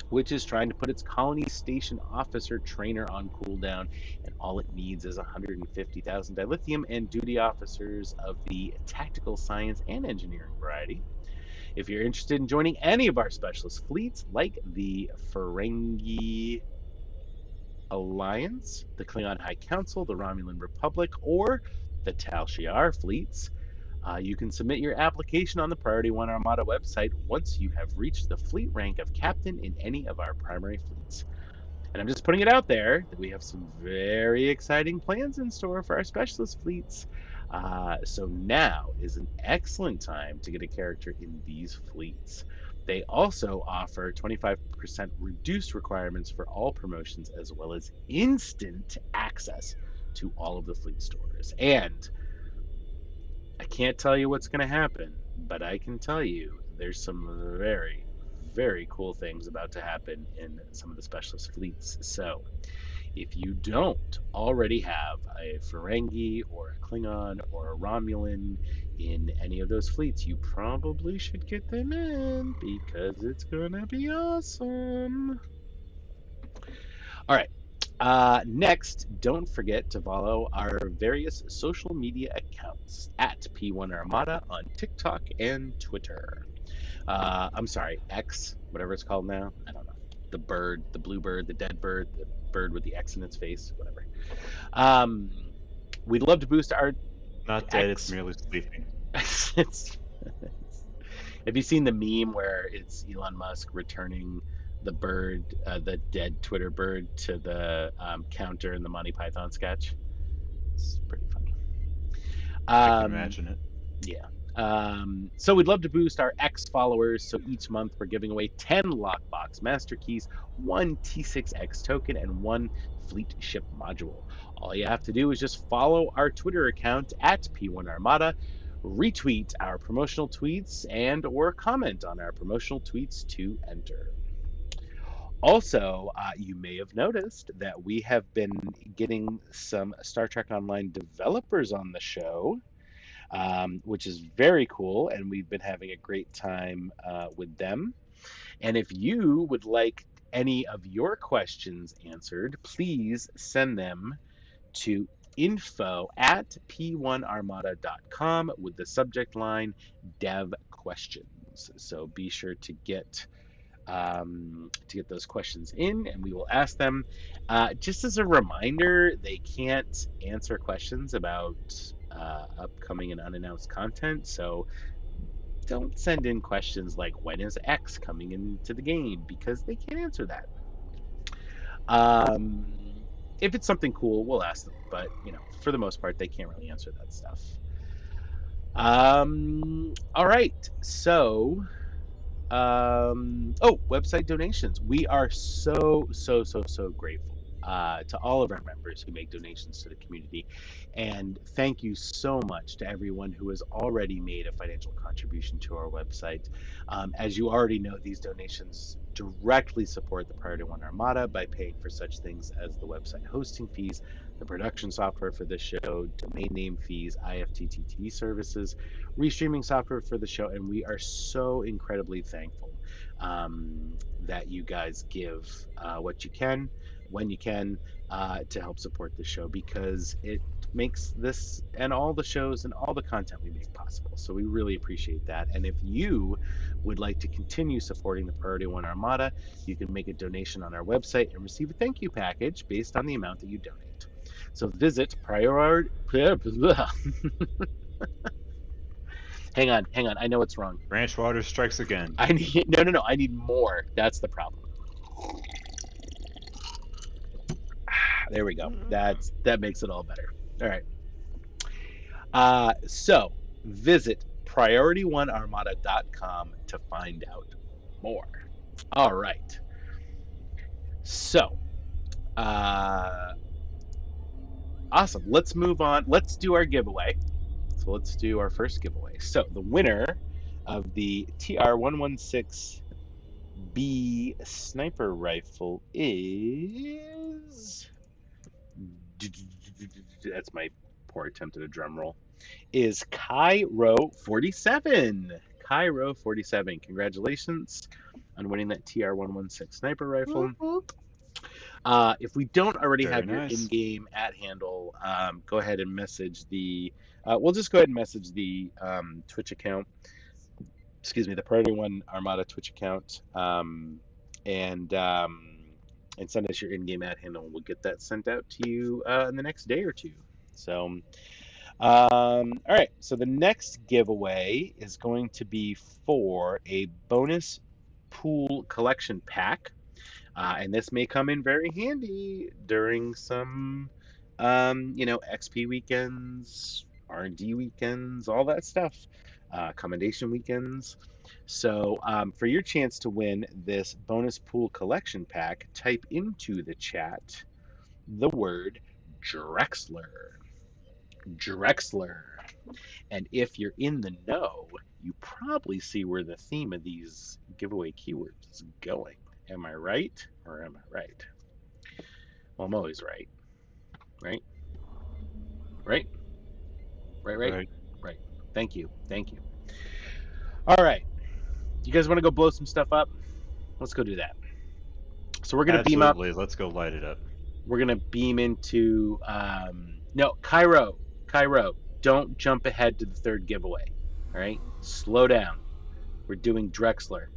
[SPEAKER 1] which is trying to put its colony station officer trainer on cooldown, and all it needs is 150,000 dilithium and duty officers of the tactical science and engineering variety. If you're interested in joining any of our specialist fleets, like the Ferengi Alliance, the Klingon High Council, the Romulan Republic, or the Tal Shiar fleets, you can submit your application on the Priority One Armada website once you have reached the fleet rank of captain in any of our primary fleets. And I'm just putting it out there that we have some very exciting plans in store for our specialist fleets. So now is an excellent time to get a character in these fleets. They also offer 25% reduced requirements for all promotions, as well as instant access to all of the fleet stores. And I can't tell you what's going to happen, but I can tell you there's some very, very cool things about to happen in some of the specialist fleets. So if you don't already have a Ferengi or a Klingon or a Romulan in any of those fleets, you probably should get them in, because it's gonna be awesome. All right. Next, don't forget to follow our various social media accounts at P1 Armada on TikTok and Twitter. I'm sorry, X, whatever it's called now. I don't know. The bird, the blue bird, the dead bird, the bird with the X in its face, whatever. We'd love to boost our
[SPEAKER 2] Not dead,
[SPEAKER 1] X.
[SPEAKER 2] it's merely sleeping.
[SPEAKER 1] Have you seen the meme where it's Elon Musk returning the bird, the dead Twitter bird, to the counter in the Monty Python sketch? It's pretty funny.
[SPEAKER 2] I can imagine it.
[SPEAKER 1] Yeah. So we'd love to boost our X followers. So each month we're giving away 10 Lockbox Master Keys, 1 T6X token, and 1 Fleet Ship Module. All you have to do is just follow our Twitter account at P1 Armada, retweet our promotional tweets, and or comment on our promotional tweets to enter. Also, you may have noticed that we have been getting some Star Trek Online developers on the show, which is very cool, and we've been having a great time with them. And if you would like any of your questions answered, please send them to info@p1armada.com with the subject line dev questions. So be sure to get those questions in, and we will ask them. Just as a reminder, they can't answer questions about upcoming and unannounced content. So don't send in questions like when is X coming into the game, because they can't answer that. If it's something cool, we'll ask them, but for the most part, they can't really answer that stuff. All right, so website donations. We are so grateful to all of our members who make donations to the community, and thank you so much to everyone who has already made a financial contribution to our website. As you already know, these donations directly support the Priority One Armada by paying for such things as the website hosting fees, the production software for the show, domain name fees, IFTTT services, restreaming software for the show, and we are so incredibly thankful that you guys give what you can, when you can, to help support the show, because it makes this and all the shows and all the content we make possible. So we really appreciate that. And if you would like to continue supporting the Priority One Armada, you can make a donation on our website and receive a thank you package based on the amount that you donate. So visit Hang on. I know it's wrong.
[SPEAKER 2] Branch water strikes again.
[SPEAKER 1] I need no. I need more. That's the problem. There we go. That makes it all better. All right. So visit PriorityOneArmada.com to find out more. All right. So, awesome. Let's move on. Let's do our giveaway. So let's do our first giveaway. So the winner of the TR-116B sniper rifle is... That's my poor attempt at a drum roll. Is Cairo47. Cairo47. Congratulations on winning that TR-116 sniper rifle. If we don't already have your in-game @ handle, go ahead and message the... we'll just go ahead and message the Twitch account. Excuse me, the Priority One Armada Twitch account, and send us your in-game @ handle. We'll get that sent out to you in the next day or two. So, all right. So the next giveaway is going to be for a bonus pool collection pack, and this may come in very handy during some, XP weekends, R&D weekends, all that stuff, commendation weekends. So for your chance to win this bonus pool collection pack, type into the chat the word Drexler. And if you're in the know, you probably see where the theme of these giveaway keywords is going. Am I right, or am I right? Well, I'm always right. Right? Right. Thank you. All right. You guys want to go blow some stuff up? Let's go do that. So we're gonna beam up.
[SPEAKER 2] Let's go light it up.
[SPEAKER 1] We're gonna beam into no, Cairo. Don't jump ahead to the third giveaway. All right, slow down. We're doing Drexler.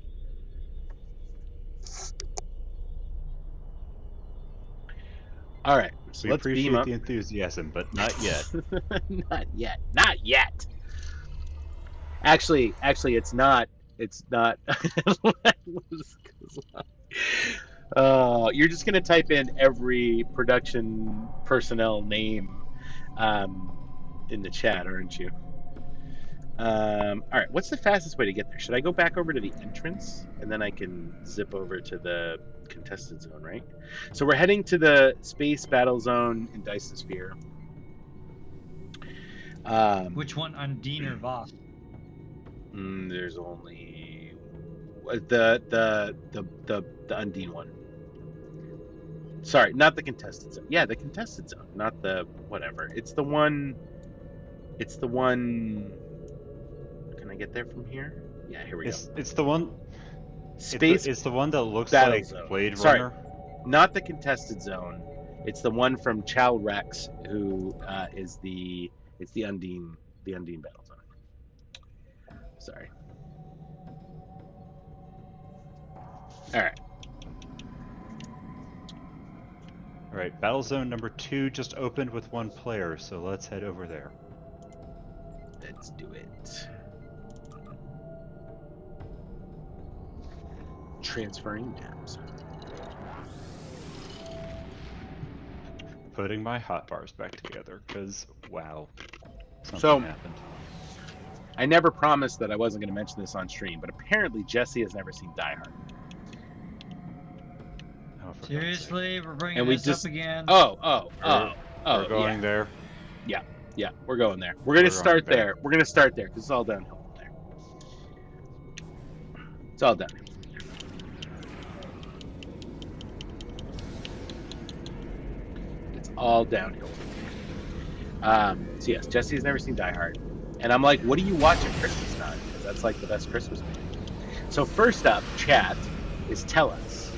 [SPEAKER 1] All right, so let's beam up.
[SPEAKER 2] We appreciate the enthusiasm, but not yet.
[SPEAKER 1] Not yet. Actually, it's not. You're just gonna type in every production personnel name in the chat, aren't you? All right, what's the fastest way to get there? Should I go back over to the entrance and then I can zip over to the contested zone, right? So we're heading to the Space Battle Zone in Dyson Sphere.
[SPEAKER 3] Which one, Undine or Voss?
[SPEAKER 1] There's only the Undine one. Sorry, not the contested zone. Yeah, the contested zone, not the whatever. It's the one. Can I get there from here? Yeah, here we go.
[SPEAKER 2] It's the one.
[SPEAKER 1] Space.
[SPEAKER 2] It's the one that looks
[SPEAKER 1] Battle
[SPEAKER 2] like
[SPEAKER 1] Zone.
[SPEAKER 2] Blade
[SPEAKER 1] Sorry,
[SPEAKER 2] Runner.
[SPEAKER 1] not the contested zone. It's the one from Chow Rex, who is the Undine Battle Zone. Sorry. All right.
[SPEAKER 2] All right, Battle Zone number 2 just opened with 1 player, so let's head over there.
[SPEAKER 1] Let's do it. Transferring maps.
[SPEAKER 2] Putting my hot bars back together, because, wow, something
[SPEAKER 1] So-
[SPEAKER 2] happened.
[SPEAKER 1] I never promised that I wasn't going to mention this on stream, but apparently Jesse has never seen Die Hard.
[SPEAKER 2] Oh, for God's sake.
[SPEAKER 3] Seriously, we're bringing
[SPEAKER 1] And we
[SPEAKER 3] this
[SPEAKER 1] just-
[SPEAKER 3] up again.
[SPEAKER 1] Oh,
[SPEAKER 2] We're going there.
[SPEAKER 1] yeah, we're going there. We're going to
[SPEAKER 2] We're
[SPEAKER 1] start
[SPEAKER 2] going there.
[SPEAKER 1] there. We're going to start there because it's all downhill from there. It's all downhill. It's all downhill. So yes, Jesse has never seen Die Hard, and I'm like, what do you watch at Christmas time? Because that's like the best Christmas movie. So first up, chat, is tell us,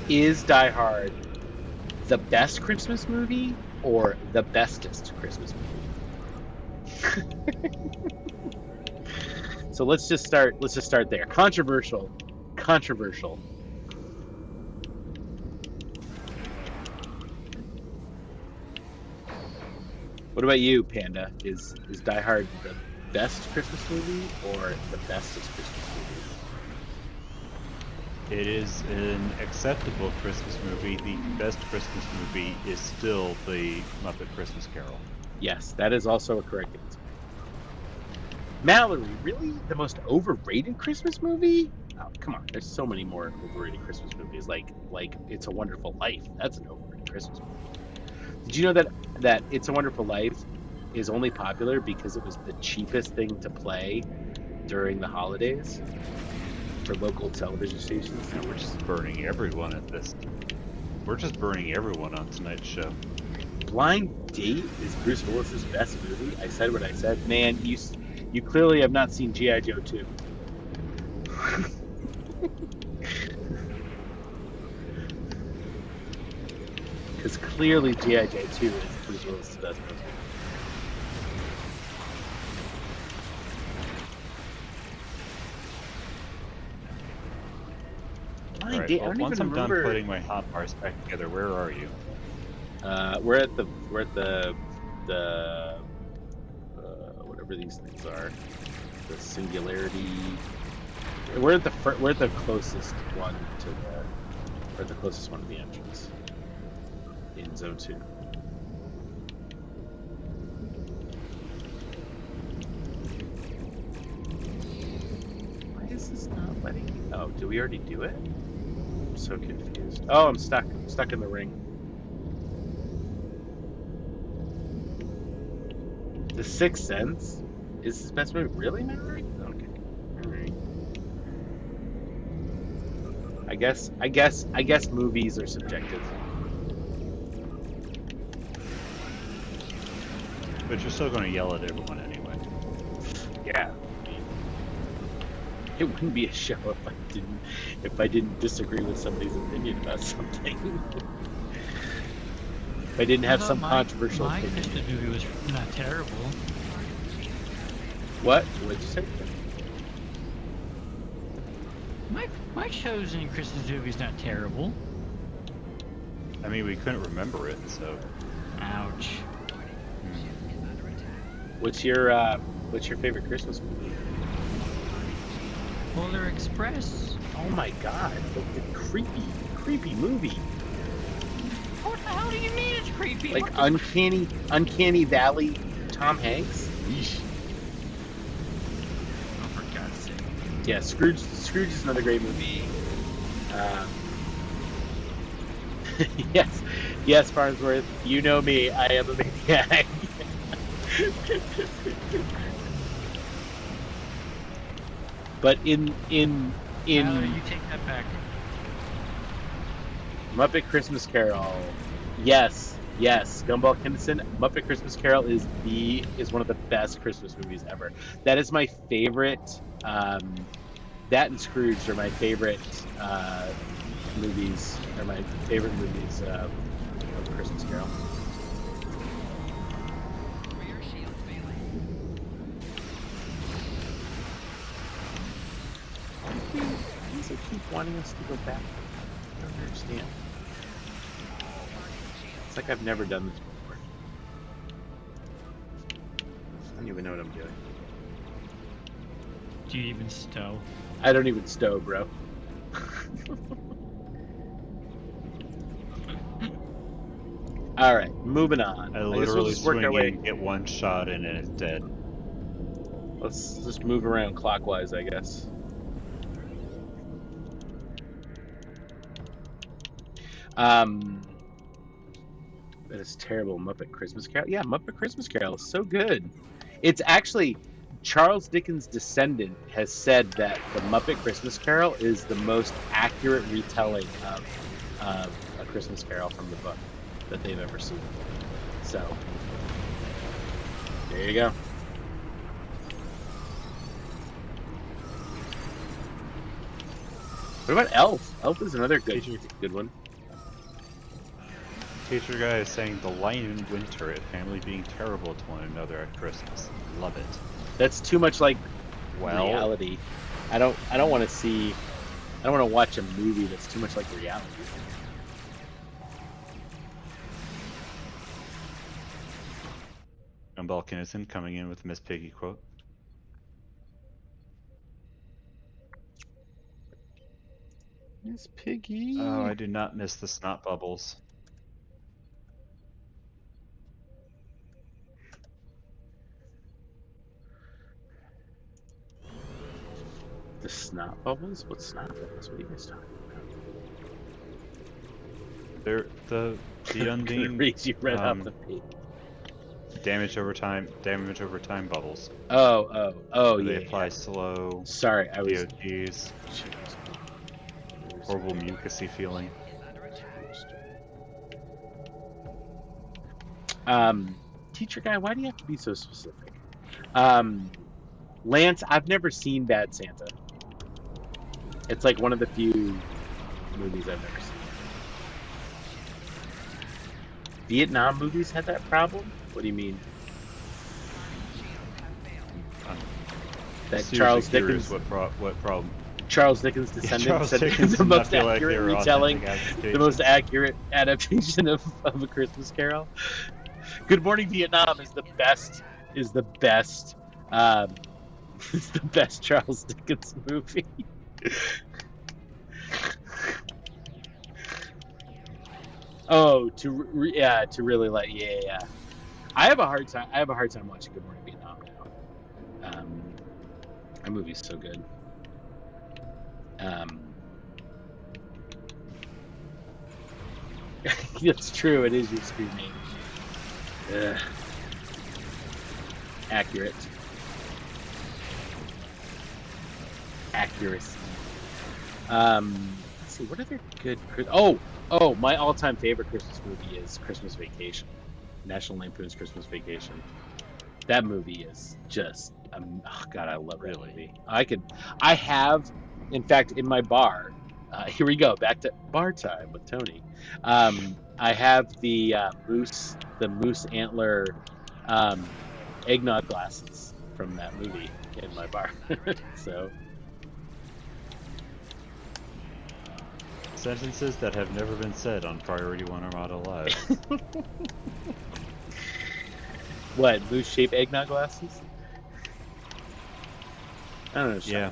[SPEAKER 1] is Die Hard the best Christmas movie or the bestest Christmas movie? So let's just start there. Controversial. What about you, Panda? Is Die Hard the best Christmas movie or the bestest Christmas movie?
[SPEAKER 2] It is an acceptable Christmas movie. The best Christmas movie is still the Muppet Christmas Carol.
[SPEAKER 1] Yes, that is also a correct answer. Mallory, really? The most overrated Christmas movie? Oh, come on. There's so many more overrated Christmas movies. Like It's a Wonderful Life. That's an overrated Christmas movie. Did you know that It's a Wonderful Life is only popular because it was the cheapest thing to play during the holidays for local television stations?
[SPEAKER 2] And we're just burning everyone at this. We're just burning everyone on tonight's show.
[SPEAKER 1] Blind Date is Bruce Willis's best movie. I said what I said. Man, you clearly have not seen G.I. Joe 2. Because clearly G.I. Joe 2 is Bruce Willis's best movie. Blind
[SPEAKER 2] All right,
[SPEAKER 1] Date,
[SPEAKER 2] well,
[SPEAKER 1] I don't
[SPEAKER 2] once
[SPEAKER 1] even
[SPEAKER 2] I'm done
[SPEAKER 1] remember.
[SPEAKER 2] putting my hot bars back together, where are you?
[SPEAKER 1] We're at the whatever these things are, the singularity. We're at the closest one to the entrance in zone 2. Why is this not letting me? Oh, did we already do it? I'm so confused. Oh, I'm stuck. I'm stuck in the ring. The Sixth Sense is his best movie. Really, Mallory? Okay. All right. I guess movies are subjective.
[SPEAKER 2] But you're still going to yell at everyone anyway.
[SPEAKER 1] Yeah. I mean, it wouldn't be a show if I didn't disagree with somebody's opinion about something. If I didn't have some controversial
[SPEAKER 3] my
[SPEAKER 1] opinion.
[SPEAKER 3] Christmas movie was not terrible.
[SPEAKER 1] What? What'd you say?
[SPEAKER 3] My chosen Christmas movie is not terrible.
[SPEAKER 2] I mean, we couldn't remember it, so.
[SPEAKER 3] Ouch.
[SPEAKER 1] What's your favorite Christmas movie?
[SPEAKER 3] Polar Express.
[SPEAKER 1] Oh my God! The creepy movie.
[SPEAKER 3] What the hell do you mean it's creepy?
[SPEAKER 1] Like
[SPEAKER 3] What the-
[SPEAKER 1] Uncanny Valley, Tom Hanks. Yeesh.
[SPEAKER 3] Oh, for God's sake.
[SPEAKER 1] Yeah, Scrooge is another great movie. Yes, Farnsworth. You know me. I am a maniac. But in
[SPEAKER 3] Mallory, you take that back.
[SPEAKER 1] Muppet Christmas Carol, yes, Gumball Kinnison, Muppet Christmas Carol is one of the best Christmas movies ever. That is my favorite. That and Scrooge are my favorite movies. Are my favorite movies of Christmas Carol. Why does it keep wanting us to go back? I don't understand. It's like I've never done this before. even know what I'm doing.
[SPEAKER 3] Do you even stow?
[SPEAKER 1] I don't even stow, bro. All right, moving on.
[SPEAKER 2] I
[SPEAKER 1] guess we'll
[SPEAKER 2] literally
[SPEAKER 1] just work
[SPEAKER 2] swing
[SPEAKER 1] our way.
[SPEAKER 2] in, get one shot in, and it's dead.
[SPEAKER 1] Let's just move around clockwise, I guess. That is terrible. Muppet Christmas Carol. Yeah, Muppet Christmas Carol is so good. It's actually Charles Dickens' descendant has said that the Muppet Christmas Carol is the most accurate retelling of A Christmas Carol from the book that they've ever seen. So there you go. What about Elf? Elf is another good one.
[SPEAKER 2] Teacher guy is saying the Lion in winter and family being terrible to one another at Christmas. Love it.
[SPEAKER 1] That's too much like
[SPEAKER 2] Well,
[SPEAKER 1] reality. I don't want to watch a movie that's too much like reality.
[SPEAKER 2] Gumball Kinnison coming in with Miss Piggy quote.
[SPEAKER 1] Miss Piggy.
[SPEAKER 2] Oh, I do not miss the snot bubbles.
[SPEAKER 1] The snot bubbles? What snot bubbles? What are you guys talking about?
[SPEAKER 2] They're the
[SPEAKER 1] I'm gonna
[SPEAKER 2] Undine
[SPEAKER 1] raise you right off the page.
[SPEAKER 2] damage over time bubbles.
[SPEAKER 1] Oh,
[SPEAKER 2] Where
[SPEAKER 1] yeah.
[SPEAKER 2] they apply slow
[SPEAKER 1] Sorry, I was.
[SPEAKER 2] DOTs, horrible mucusy feeling.
[SPEAKER 1] Teacher guy, why do you have to be so specific? Lance, I've never seen Bad Santa. It's like one of the few movies I've never seen. Vietnam movies had that problem? What do you mean? That Charles Dickens.
[SPEAKER 2] What problem?
[SPEAKER 1] Charles Dickens' descendant
[SPEAKER 2] Charles
[SPEAKER 1] said
[SPEAKER 2] Dickens
[SPEAKER 1] the
[SPEAKER 2] did not
[SPEAKER 1] most
[SPEAKER 2] feel like
[SPEAKER 1] accurate
[SPEAKER 2] they were
[SPEAKER 1] retelling,
[SPEAKER 2] authentic
[SPEAKER 1] the most accurate adaptation of A Christmas Carol. Good Morning Vietnam is the best. Is the best Charles Dickens movie. Oh, to really like, yeah. I have a hard time watching Good Morning Vietnam now. That movie's so good. That's true. It is your screen name. Accurate. Accuracy. Let's see. What other good? Oh, my all-time favorite Christmas movie is Christmas Vacation. National Lampoon's Christmas Vacation. That movie is just, oh God, I love that movie. I have, in fact, in my bar. Here we go, back to bar time with Tony. I have the moose antler eggnog glasses from that movie in my bar. So.
[SPEAKER 2] Sentences that have never been said on Priority 1 Armada Live.
[SPEAKER 1] What, moose-shaped eggnog glasses? I don't know.
[SPEAKER 2] Yeah.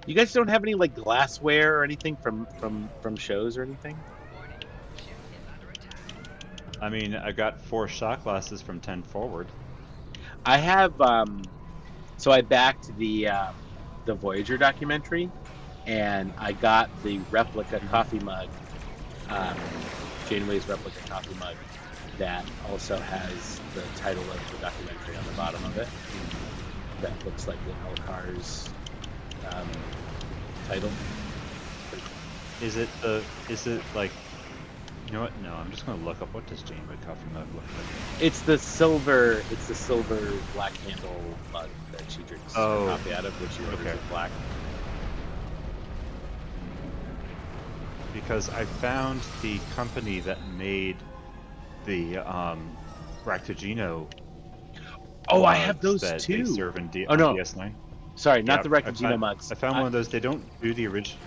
[SPEAKER 1] You guys don't have any like glassware or anything from shows or anything?
[SPEAKER 2] I mean, I got 4 shot glasses from 10 Forward.
[SPEAKER 1] I have. So I backed the Voyager documentary, and I got the replica coffee mug, Janeway's replica coffee mug, that also has the title of the documentary on the bottom of it. That looks like the Elcar's title.
[SPEAKER 2] Is it like, you know what? No, I'm just gonna look up, what does Janeway coffee mug look like?
[SPEAKER 1] It's the silver black handle mug that she drinks coffee out of, which she orders in black.
[SPEAKER 2] Because I found the company that made the Ractigino.
[SPEAKER 1] Oh, I have those
[SPEAKER 2] that
[SPEAKER 1] too.
[SPEAKER 2] They serve in
[SPEAKER 1] Oh no,
[SPEAKER 2] DS9.
[SPEAKER 1] Sorry, not the Ractigino mugs.
[SPEAKER 2] I found one of those. They don't do the original.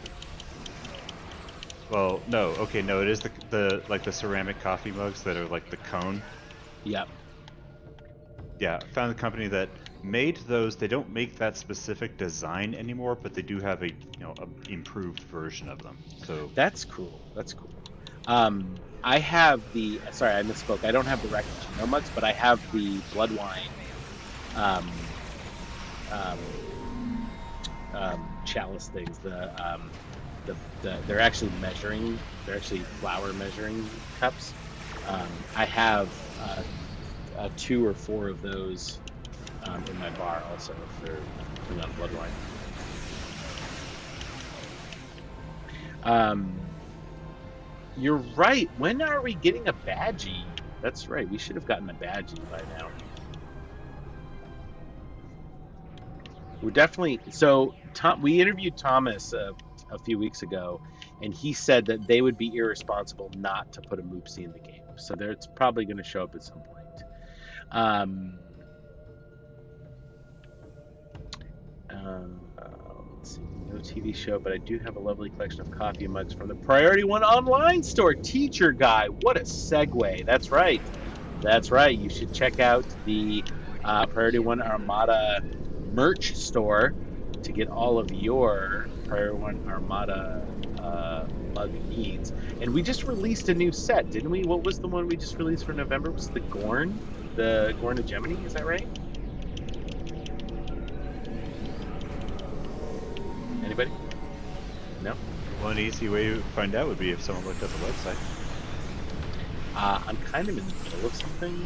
[SPEAKER 2] Well, no. Okay, no. It is the ceramic coffee mugs that are like the cone.
[SPEAKER 1] Yep.
[SPEAKER 2] Yeah, I found a company that made those. They don't make that specific design anymore, but they do have a improved version of them. So
[SPEAKER 1] That's cool. That's cool. I have the. Sorry, I misspoke. I don't have the Rakuten mugs, but I have the blood wine. Um, um, Chalice things. They're actually measuring. They're actually flour measuring cups. I have 2 or 4 of those in my bar also for putting on blood wine. You're right. When are we getting a badgie? That's right. We should have gotten a badgie by now. We're definitely we interviewed Thomas a few weeks ago, and he said that they would be irresponsible not to put a Moopsie in the game. So it's probably going to show up at some point. Let's see. No TV show, but I do have a lovely collection of coffee mugs from the Priority One online store. Teacher Guy. What a segue. That's right. That's right. You should check out the Priority One Armada merch store to get all of your Priority One Armada mug needs. And we just released a new set, didn't we? What was the one we just released for November? Was it the Gorn? The Gorn of Gemini? Is that right? Anybody? No?
[SPEAKER 2] one easy way to find out would be if someone looked up the website.
[SPEAKER 1] I'm kind of in the middle of something.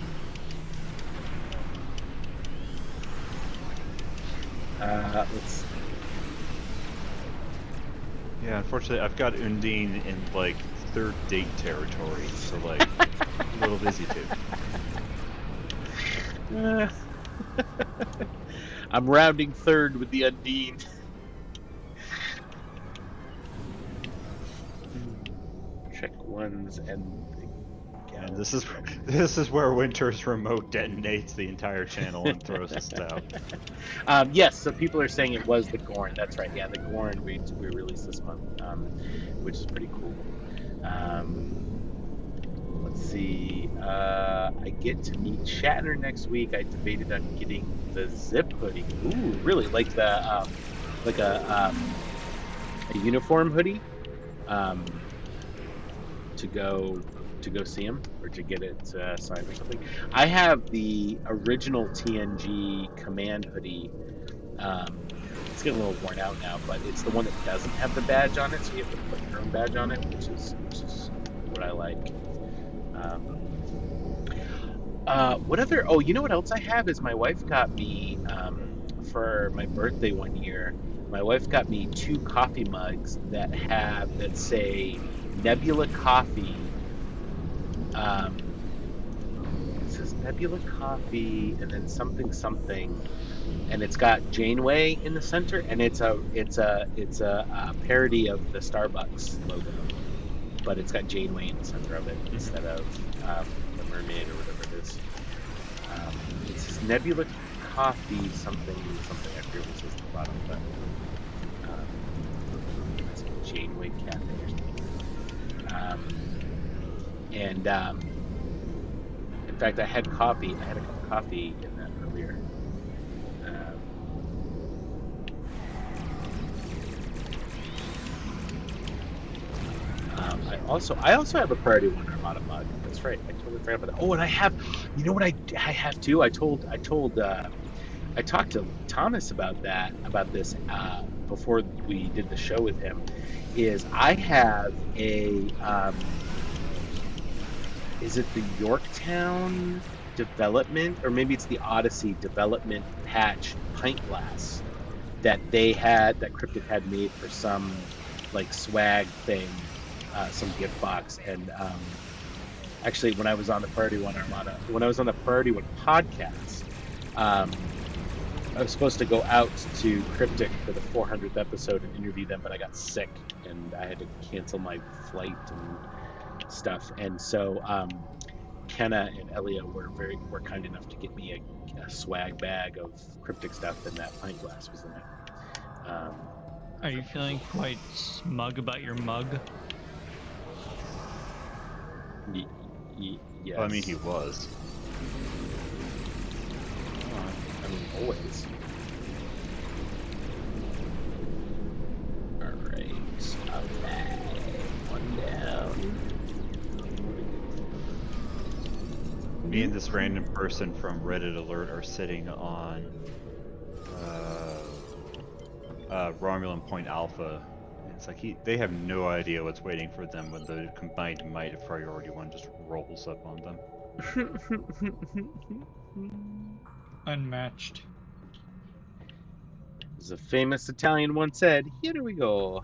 [SPEAKER 1] Let's see.
[SPEAKER 2] Yeah, unfortunately, I've got Undine in like 3rd date territory, so like a little busy too.
[SPEAKER 1] I'm rounding 3rd with the Undine. Check ones and
[SPEAKER 2] this is where Winter's remote detonates the entire channel and throws us down.
[SPEAKER 1] Yes, so people are saying it was the Gorn. That's right. Yeah, the Gorn we released this month, which is pretty cool. Let's see. I get to meet Shatner next week. I debated on getting the Zip hoodie. Ooh, really? Like the like a uniform hoodie. To go see him or to get it signed or something. I have the original TNG command hoodie. It's getting a little worn out now, but it's the one that doesn't have the badge on it, so you have to put your own badge on it, which is what I like. What other? Oh, you know what else I have is my wife got me for my birthday one year. My wife got me 2 coffee mugs that say Nebula Coffee. It says Nebula Coffee and then something, and it's got Janeway in the center, and it's a parody of the Starbucks logo, but it's got Janeway in the center of it instead of the mermaid or whatever it is. It says Nebula Coffee something. I forget what it says at the bottom, but it's Janeway Cafe or something. And in fact, I had a cup of coffee in that earlier. I also have a Priority One Armada mug. That's right. I totally forgot about that. Oh, and I have. You know what I have too? I talked to Thomas about this before we did the show with him. Is I have a. Is it the Yorktown development, or maybe it's the Odyssey development patch pint glass that Cryptic had made for some like swag thing, some gift box. And actually, when I was on the Priority One podcast, I was supposed to go out to Cryptic for the 400th episode and interview them, but I got sick and I had to cancel my flight and stuff, and so Kenna and Elia were kind enough to get me a swag bag of Cryptic stuff, and that pint glass was in it.
[SPEAKER 3] Are you feeling quite smug about your mug?
[SPEAKER 1] Yes.
[SPEAKER 2] Well, I mean, he was.
[SPEAKER 1] I mean, always. Alright. Okay. One down.
[SPEAKER 2] Me and this random person from Reddit Alert are sitting on Romulan Point Alpha. And it's like they have no idea what's waiting for them when the combined might of Priority 1 just rolls up on them.
[SPEAKER 3] Unmatched.
[SPEAKER 1] As a famous Italian once said, here we go.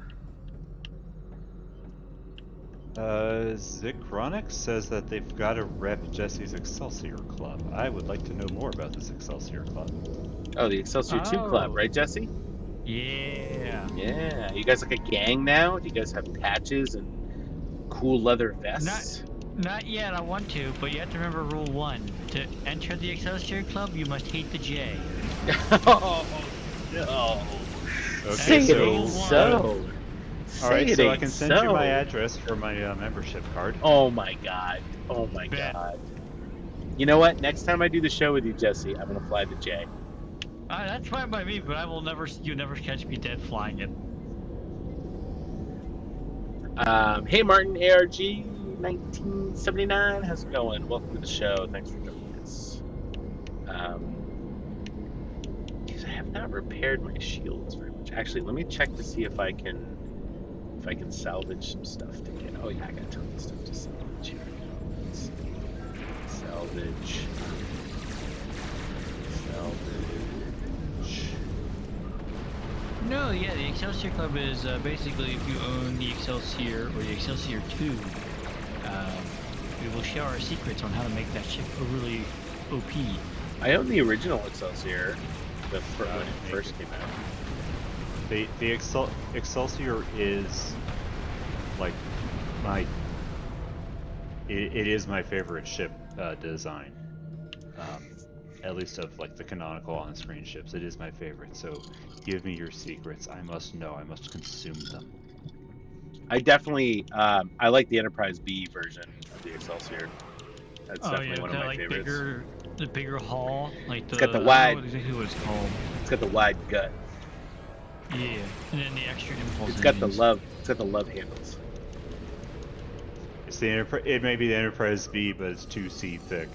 [SPEAKER 2] Zichronic says that they've got to rep Jesse's Excelsior Club. I would like to know more about this Excelsior Club.
[SPEAKER 1] Oh, the Excelsior 2 Club, right, Jesse?
[SPEAKER 3] Yeah.
[SPEAKER 1] Yeah. You guys like a gang now? Do you guys have patches and cool leather vests?
[SPEAKER 3] Not yet, I want to, but you have to remember rule 1. To enter the Excelsior Club, you must hate the J.
[SPEAKER 1] Oh, no.
[SPEAKER 2] Okay,
[SPEAKER 1] Say it ain't so.
[SPEAKER 2] Alright,
[SPEAKER 1] Say it
[SPEAKER 2] so I
[SPEAKER 1] ain't
[SPEAKER 2] can send
[SPEAKER 1] so.
[SPEAKER 2] you my address for my membership card.
[SPEAKER 1] Oh my god. Oh my
[SPEAKER 3] Bet.
[SPEAKER 1] god. You know what? Next time I do the show with you, Jesse, I'm gonna fly the J.
[SPEAKER 3] That's fine by me, but you'll never catch me dead flying it.
[SPEAKER 1] Hey Martin, ARG 1979, how's it going? Welcome to the show. Thanks for joining us. Because I have not repaired my shields very much. Actually, let me check to see if I can salvage some stuff to get. Oh yeah, I got tons of stuff to salvage here. Let's see. Salvage.
[SPEAKER 3] No, yeah, the Excelsior Club is basically if you own the Excelsior or the Excelsior 2, we will share our secrets on how to make that ship really OP.
[SPEAKER 1] I own the original Excelsior, when it first came out.
[SPEAKER 2] The Excelsior is like it is my favorite ship design. At least of like the canonical on-screen ships, it is my favorite. So give me your secrets. I must know. I must consume them.
[SPEAKER 1] I definitely I like the Enterprise B version of the Excelsior. That's definitely one of my favorites.
[SPEAKER 3] The bigger hull, like the.
[SPEAKER 1] It's got the
[SPEAKER 3] I
[SPEAKER 1] wide.
[SPEAKER 3] don't know exactly what it's called.
[SPEAKER 1] It's got the wide gut.
[SPEAKER 3] Yeah, and then the extra impulse.
[SPEAKER 1] It's got the
[SPEAKER 3] engines.
[SPEAKER 1] love. It's got the love handles.
[SPEAKER 2] It's the it may be the Enterprise B, but it's 2C thick.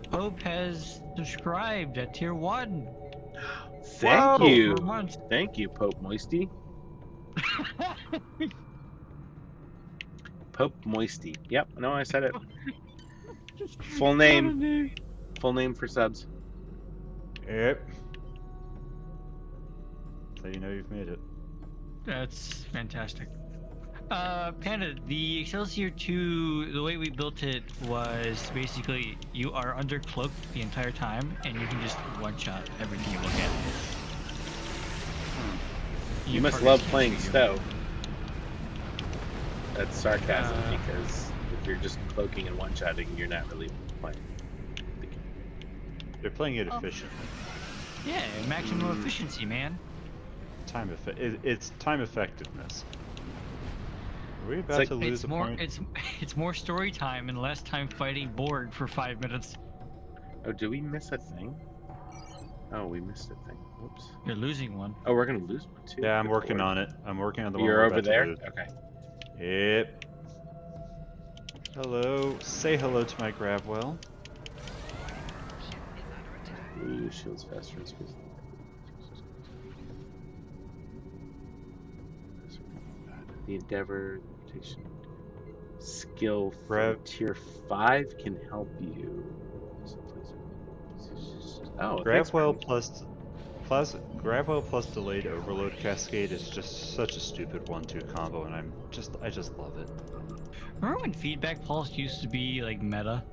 [SPEAKER 3] Pope has subscribed at tier 1.
[SPEAKER 1] Thank
[SPEAKER 3] Whoa,
[SPEAKER 1] you.
[SPEAKER 3] for months.
[SPEAKER 1] Thank you, Pope Moisty. Pope Moisty. Yep, no, I said it. Full name. Full name for subs.
[SPEAKER 2] Yep. So you know you've made it.
[SPEAKER 3] That's fantastic. Panda, the Excelsior 2, the way we built it was basically you are undercloaked the entire time and you can just one-shot everything you look at.
[SPEAKER 1] You must love playing STO. That's sarcasm because if you're just cloaking and one-shotting, you're not really playing.
[SPEAKER 2] They're playing it efficiently.
[SPEAKER 3] Yeah, maximum efficiency, man.
[SPEAKER 2] It's time effectiveness. Are we about to lose a point?
[SPEAKER 3] It's more story time and less time fighting Borg for 5 minutes.
[SPEAKER 1] Oh, did we miss a thing? Oh, we missed a thing. Whoops.
[SPEAKER 3] You're losing one.
[SPEAKER 1] Oh, we're gonna lose one too.
[SPEAKER 2] Yeah, I'm working on it. I'm working on the one
[SPEAKER 1] You're
[SPEAKER 2] we're
[SPEAKER 1] over
[SPEAKER 2] about to
[SPEAKER 1] there?
[SPEAKER 2] lose.
[SPEAKER 1] Okay.
[SPEAKER 2] Yep. Hello. Say hello to my Gravwell.
[SPEAKER 1] Ooh, shields faster in space. The Endeavor rotation skill from tier 5 can help you. Oh,
[SPEAKER 2] Gravwell plus delayed overload cascade is just such a stupid 1-2 combo, and I just love it.
[SPEAKER 3] Remember when feedback pulse used to be like meta?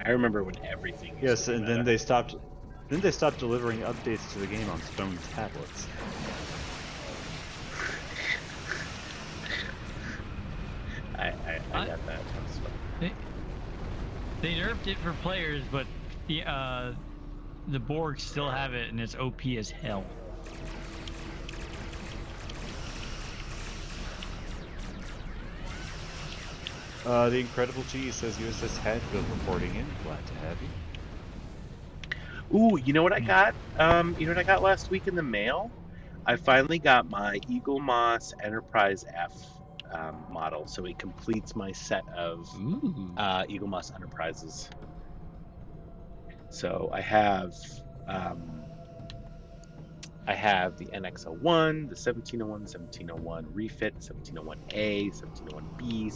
[SPEAKER 1] I remember when everything.
[SPEAKER 2] Yes, and then they stopped. Then they stopped delivering updates to the game on stone tablets.
[SPEAKER 1] I got that.
[SPEAKER 3] They nerfed it for players, but the Borg still have it, and it's OP as hell.
[SPEAKER 2] The Incredible G says USS Hadfield reporting in. Glad to have you.
[SPEAKER 1] Ooh, you know what I got? You know what I got last week in the mail? I finally got my Eagle Moss Enterprise F model, so it completes my set of Eagle Moss Enterprises. So I have the NX-01, the 1701, 1701 refit, 1701A, 1701B,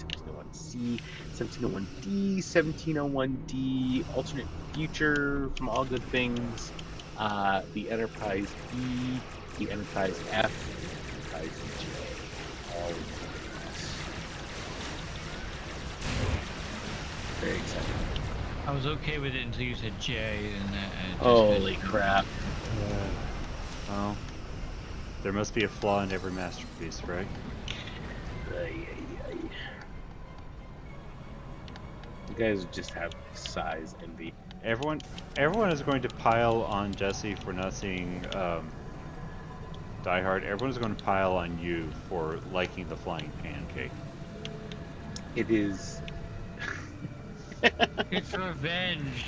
[SPEAKER 1] 1701C, 1701D, 1701D, alternate future from All Good Things, the Enterprise E, the Enterprise F, the Enterprise J, all of that. Very excited.
[SPEAKER 3] I was okay with it until you said J, and
[SPEAKER 1] Holy crap.
[SPEAKER 2] Well, there must be a flaw in every masterpiece, right?
[SPEAKER 1] You guys just have size envy.
[SPEAKER 2] Everyone is going to pile on Jesse for not seeing Die Hard. Everyone is going to pile on you for liking the flying pancake.
[SPEAKER 1] It is.
[SPEAKER 3] It's revenge.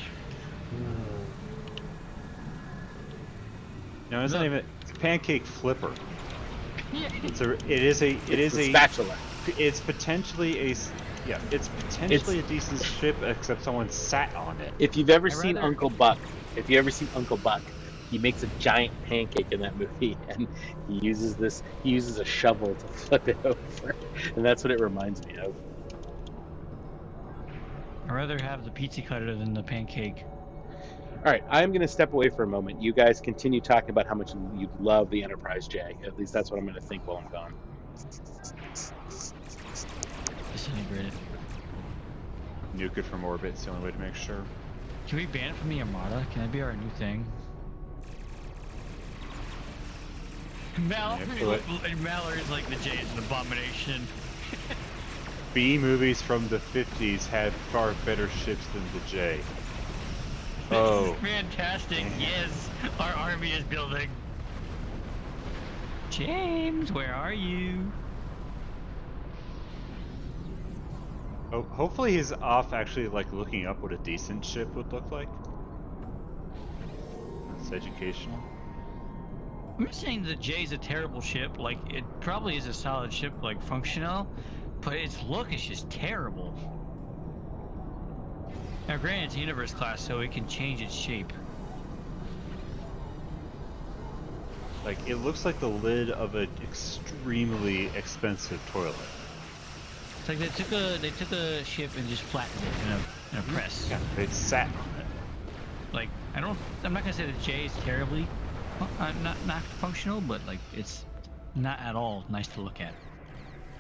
[SPEAKER 2] No, it's not even. It's a pancake flipper.
[SPEAKER 3] Yeah.
[SPEAKER 2] It is a
[SPEAKER 1] spatula.
[SPEAKER 2] It's potentially a a decent ship, except someone sat on it.
[SPEAKER 1] If you've ever seen Uncle Buck, he makes a giant pancake in that movie, and he uses a shovel to flip it over, and that's what it reminds me of.
[SPEAKER 3] I'd rather have the pizza cutter than the pancake.
[SPEAKER 1] All right, I'm going to step away for a moment. You guys continue talking about how much you love the Enterprise J. At least that's what I'm going to think while I'm gone.
[SPEAKER 3] Disintegrated.
[SPEAKER 2] Nuke it from orbit. It's the only way to make sure.
[SPEAKER 3] Can we ban it from the Armada? Can that be our new thing? Mallory's like, the J is an abomination.
[SPEAKER 2] B movies from the 50s had far better ships than the J. Oh.
[SPEAKER 3] This is fantastic. Yes, our army is building. James, where are you?
[SPEAKER 2] Oh, hopefully he's off actually like looking up what a decent ship would look like. It's educational.
[SPEAKER 3] I'm not saying the J's a terrible ship. Like, it probably is a solid ship, like functional, but its look is just terrible. Now, granted, it's Universe class, so it can change its shape.
[SPEAKER 2] Like, it looks like the lid of an extremely expensive toilet.
[SPEAKER 3] It's like they took a ship and just flattened it in a press.
[SPEAKER 2] Yeah, they sat on it.
[SPEAKER 3] Like, I'm not gonna say the J is terribly not functional, but like it's not at all nice to look at.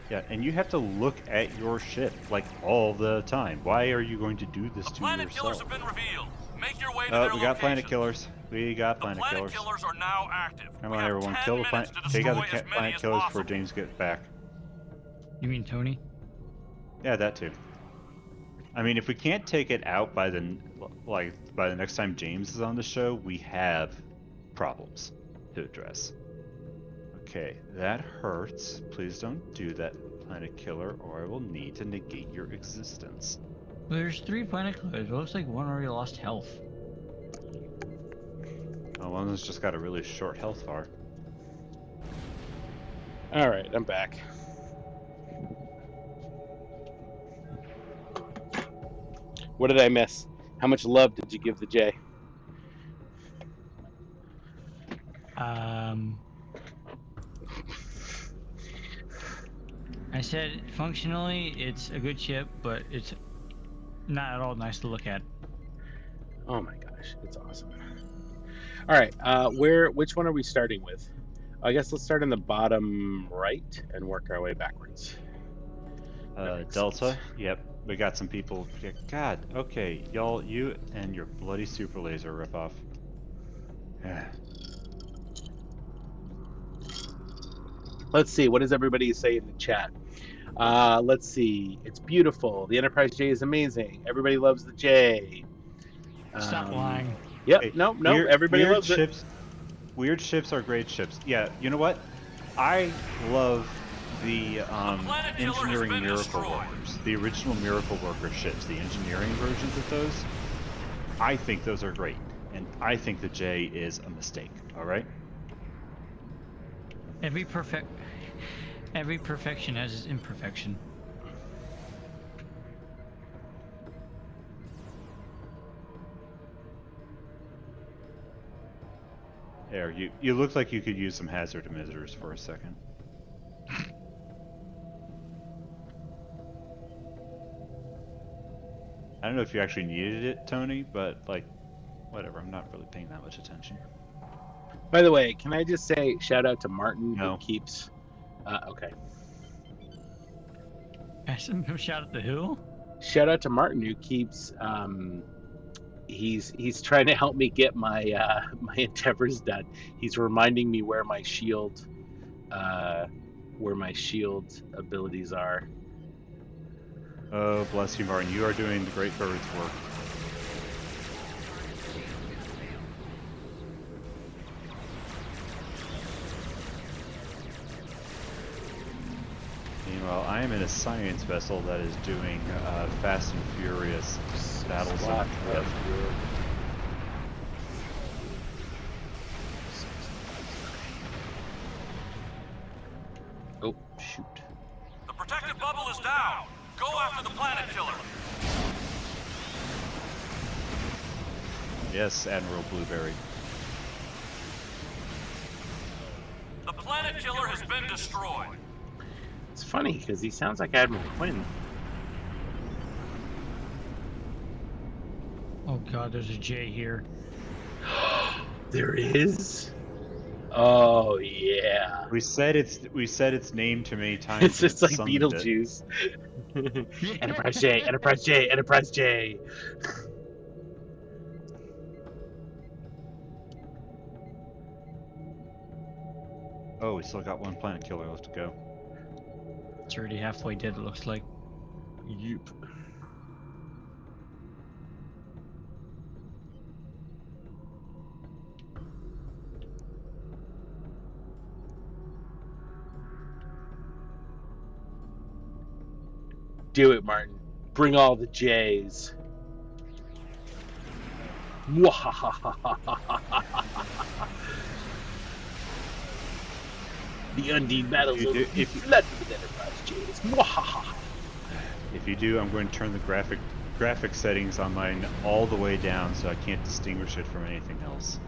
[SPEAKER 2] Yeah, and you have to look at your ship like all the time. Why are you going to do this to
[SPEAKER 5] Planet
[SPEAKER 2] yourself?
[SPEAKER 5] killers have been revealed. Make your way to their
[SPEAKER 2] We got planet
[SPEAKER 5] locations.
[SPEAKER 2] killers. We got
[SPEAKER 5] The
[SPEAKER 2] planet
[SPEAKER 5] planet
[SPEAKER 2] killers.
[SPEAKER 5] killers are now active.
[SPEAKER 2] Come
[SPEAKER 5] We
[SPEAKER 2] on,
[SPEAKER 5] have
[SPEAKER 2] everyone,
[SPEAKER 5] 10
[SPEAKER 2] kill the
[SPEAKER 5] minutes
[SPEAKER 2] planet.
[SPEAKER 5] to
[SPEAKER 2] Take out the
[SPEAKER 5] destroy as many
[SPEAKER 2] planet
[SPEAKER 5] as
[SPEAKER 2] killers
[SPEAKER 5] possible.
[SPEAKER 2] before James gets back.
[SPEAKER 3] You mean Tony?
[SPEAKER 2] Yeah, that too. I mean, if we can't take it out by the next time James is on the show, we have problems to address. Okay, that hurts. Please don't do that, planet killer, or I will need to negate your existence.
[SPEAKER 3] Well, there's 3 planet killers. It looks like one already lost health.
[SPEAKER 2] Oh, one of them's just got a really short health bar.
[SPEAKER 1] All right, I'm back. What did I miss? How much love did you give the J?
[SPEAKER 3] I said functionally it's a good ship, but it's not at all nice to look at.
[SPEAKER 1] Oh my gosh, it's awesome. All right, which one are we starting with? I guess let's start in the bottom right and work our way backwards.
[SPEAKER 2] Delta.
[SPEAKER 1] Sense.
[SPEAKER 2] Yep, we got some people. Yeah, God, okay, y'all, you and your bloody super laser ripoff.
[SPEAKER 1] Let's see, what does everybody say in the chat? Let's see, it's beautiful. The Enterprise J is amazing. Everybody loves the J.
[SPEAKER 3] Stop lying.
[SPEAKER 1] Yep,
[SPEAKER 2] Hey,
[SPEAKER 1] no, everybody loves
[SPEAKER 2] ships,
[SPEAKER 1] it.
[SPEAKER 2] Weird ships are great ships. Yeah, you know what? I love the
[SPEAKER 5] planet killer has
[SPEAKER 2] engineering
[SPEAKER 5] been
[SPEAKER 2] miracle
[SPEAKER 5] destroyed.
[SPEAKER 2] workers, the original miracle worker ships, the engineering versions of those, I think those are great, and I think the J is a mistake. All right.
[SPEAKER 3] Every perfection has its imperfection.
[SPEAKER 2] There, you look like you could use some hazard emitters for a second. I don't know if you actually needed it, Tony, but like, whatever. I'm not really paying that much attention.
[SPEAKER 1] By the way, can I just say shout out to Martin
[SPEAKER 2] No.
[SPEAKER 1] who keeps. Okay.
[SPEAKER 3] Shout out to who?
[SPEAKER 1] Shout out to Martin who keeps. He's trying to help me get my my endeavors done. He's reminding me where my shield abilities are.
[SPEAKER 2] Oh, bless you, Martin. You are doing the great bird's work. Meanwhile, I am in a science vessel that is doing Fast and Furious Battle Zone.
[SPEAKER 1] Oh, shoot.
[SPEAKER 5] The protective bubble is down. Go after the planet killer.
[SPEAKER 2] Yes, Admiral Blueberry.
[SPEAKER 5] The planet killer has been destroyed.
[SPEAKER 1] It's funny because he sounds like Admiral Quinn.
[SPEAKER 3] Oh god, there's a J here.
[SPEAKER 1] There is. Oh yeah.
[SPEAKER 2] We said its name too many times.
[SPEAKER 1] It's just like
[SPEAKER 2] summoned it.
[SPEAKER 1] Beetlejuice. Enterprise J, Enterprise J, Enterprise J.
[SPEAKER 2] Oh, we still got one planet killer left to go.
[SPEAKER 3] It's already halfway dead, it looks like.
[SPEAKER 1] Yep. Do it, Martin. Bring all the J's. The Undine Battle Zone will be flooded with Enterprise J's.
[SPEAKER 2] If you do, I'm going to turn the graphic settings on mine all the way down so I can't distinguish it from anything else.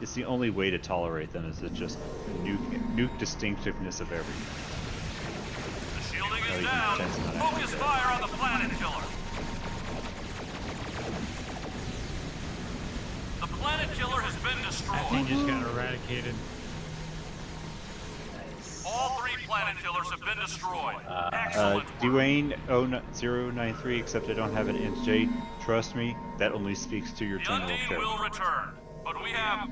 [SPEAKER 2] It's the only way to tolerate them, is to just nuke distinctiveness of everything.
[SPEAKER 5] The shielding
[SPEAKER 2] Oh,
[SPEAKER 5] is
[SPEAKER 2] you
[SPEAKER 5] down.
[SPEAKER 2] can sense that.
[SPEAKER 5] Focus fire on the planet killer. The planet killer has been
[SPEAKER 3] That thing
[SPEAKER 5] destroyed.
[SPEAKER 3] just got eradicated.
[SPEAKER 5] All 3 planet killers have been destroyed. Excellent work.
[SPEAKER 2] Dwayne 093, except I don't have an NJ. Trust me, that only speaks to your
[SPEAKER 5] The
[SPEAKER 2] general
[SPEAKER 5] Undine
[SPEAKER 2] character.
[SPEAKER 5] will return, but we have...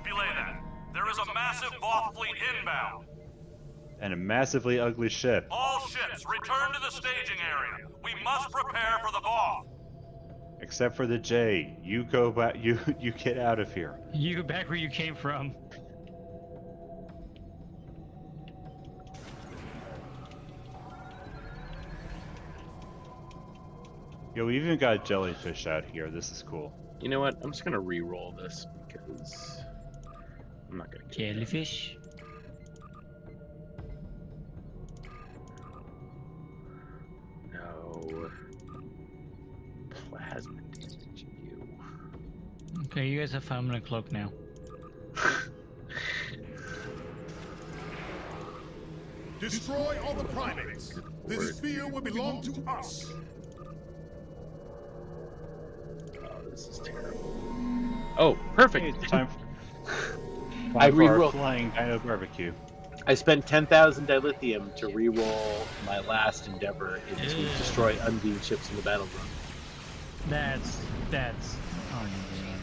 [SPEAKER 5] Belay that. There is a massive Voth fleet inbound.
[SPEAKER 2] And a massively ugly ship.
[SPEAKER 5] All ships, return to the staging area. We must prepare for the Voth.
[SPEAKER 2] Except for the J. You go back. You get out of here.
[SPEAKER 3] You go back where you came from.
[SPEAKER 2] Yo, we even got a jellyfish out here. This is cool.
[SPEAKER 1] You know what? I'm just gonna re-roll this because I'm not gonna get it.
[SPEAKER 3] Jellyfish.
[SPEAKER 1] No plasma damage. You.
[SPEAKER 3] Okay, you guys have fun. I'm gonna cloak now.
[SPEAKER 4] Destroy all the primates. This sphere will belong to us.
[SPEAKER 1] Oh, this is terrible. Oh, perfect.
[SPEAKER 2] It's time for,
[SPEAKER 1] I
[SPEAKER 2] for our
[SPEAKER 1] re-roll.
[SPEAKER 2] flying dino barbecue.
[SPEAKER 1] I spent 10,000 dilithium to re-roll my last endeavor to destroy Undine ships in the battle zone.
[SPEAKER 3] That's. Oh man.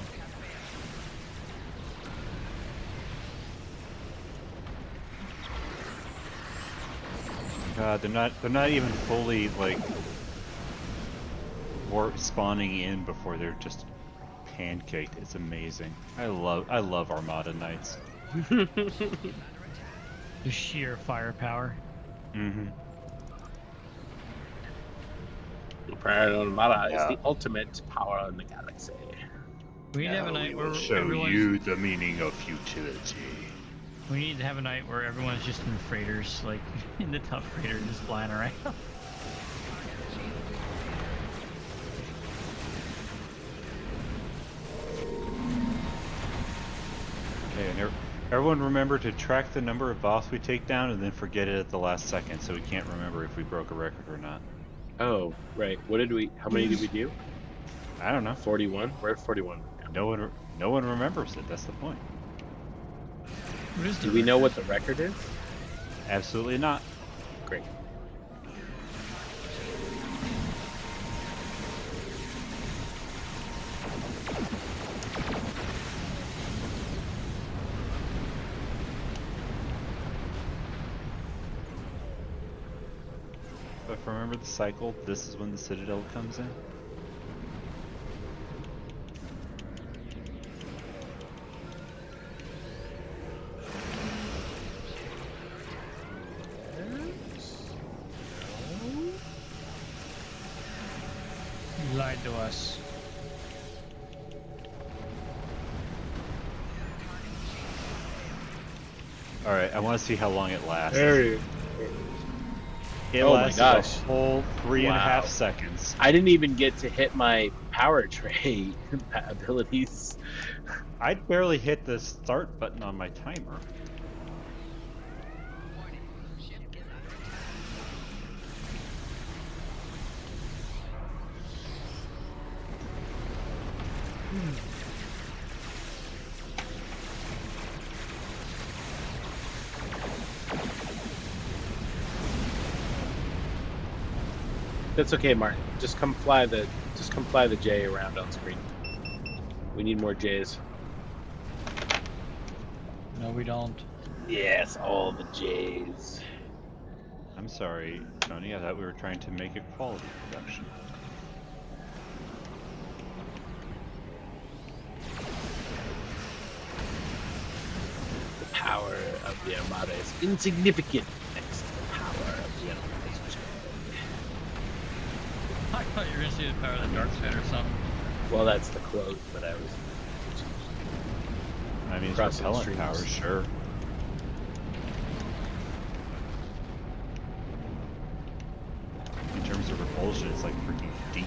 [SPEAKER 2] God, they're not even fully like warp spawning in before they're just pancaked. It's amazing. I love Armada Knights.
[SPEAKER 3] The sheer firepower.
[SPEAKER 2] Mm-hmm.
[SPEAKER 1] Priority Armada
[SPEAKER 2] Yeah.
[SPEAKER 1] is the ultimate power in the galaxy.
[SPEAKER 3] We need to have a night where
[SPEAKER 2] Show
[SPEAKER 3] everyone's...
[SPEAKER 2] you the meaning of futility.
[SPEAKER 3] We need to have a night where everyone's just in freighters, like in the tough freighter, just flying around.
[SPEAKER 2] Okay, and everyone remember to track the number of boss we take down and then forget it at the last second, so we can't remember if we broke a record or not.
[SPEAKER 1] Oh, right. What did we? How many did we do?
[SPEAKER 2] I don't know.
[SPEAKER 1] 41. We're at 41.
[SPEAKER 2] No one remembers it. That's the point.
[SPEAKER 3] What is the
[SPEAKER 1] Do we know
[SPEAKER 3] record?
[SPEAKER 1] what the record is?
[SPEAKER 2] Absolutely not.
[SPEAKER 1] Great.
[SPEAKER 2] If I remember the cycle, this is when the Citadel comes in.
[SPEAKER 3] You lied to us.
[SPEAKER 2] Alright, I want to see how long it lasts. It
[SPEAKER 1] Oh my
[SPEAKER 2] lasts
[SPEAKER 1] gosh.
[SPEAKER 2] a whole 3.5
[SPEAKER 1] Wow.
[SPEAKER 2] seconds.
[SPEAKER 1] I didn't even get to hit my power tray abilities.
[SPEAKER 2] I barely hit the start button on my timer.
[SPEAKER 1] That's okay, Martin. Just come fly the J around on screen. We need more J's.
[SPEAKER 3] No, we don't.
[SPEAKER 1] Yes, all the J's.
[SPEAKER 2] I'm sorry, Tony. I thought we were trying to make a quality production.
[SPEAKER 1] The power of the Armada is insignificant next to the power of the Enemy's J.
[SPEAKER 3] I thought you were gonna see the power of the dark side or something.
[SPEAKER 1] Well, that's the quote that I was.
[SPEAKER 2] I mean, it's
[SPEAKER 1] Crossing
[SPEAKER 2] repellent
[SPEAKER 1] streams.
[SPEAKER 2] power, sure. In terms of repulsion, it's like freaking deep.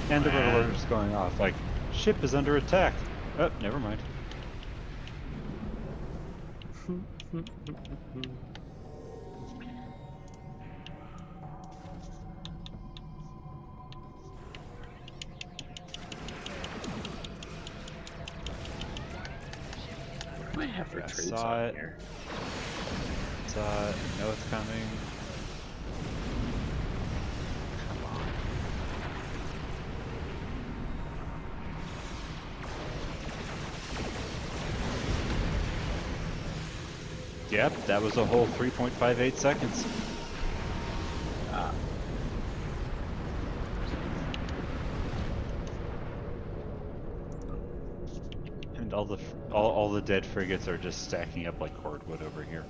[SPEAKER 2] And the red alert is going off, like, ship is under attack. Oh, never mind.
[SPEAKER 1] I have
[SPEAKER 2] I
[SPEAKER 1] retreats
[SPEAKER 2] saw
[SPEAKER 1] on
[SPEAKER 2] it.
[SPEAKER 1] here.
[SPEAKER 2] Know it's coming. Come on. Yep, that was a whole 3.58 seconds. And all the dead frigates are just stacking up like cordwood over here.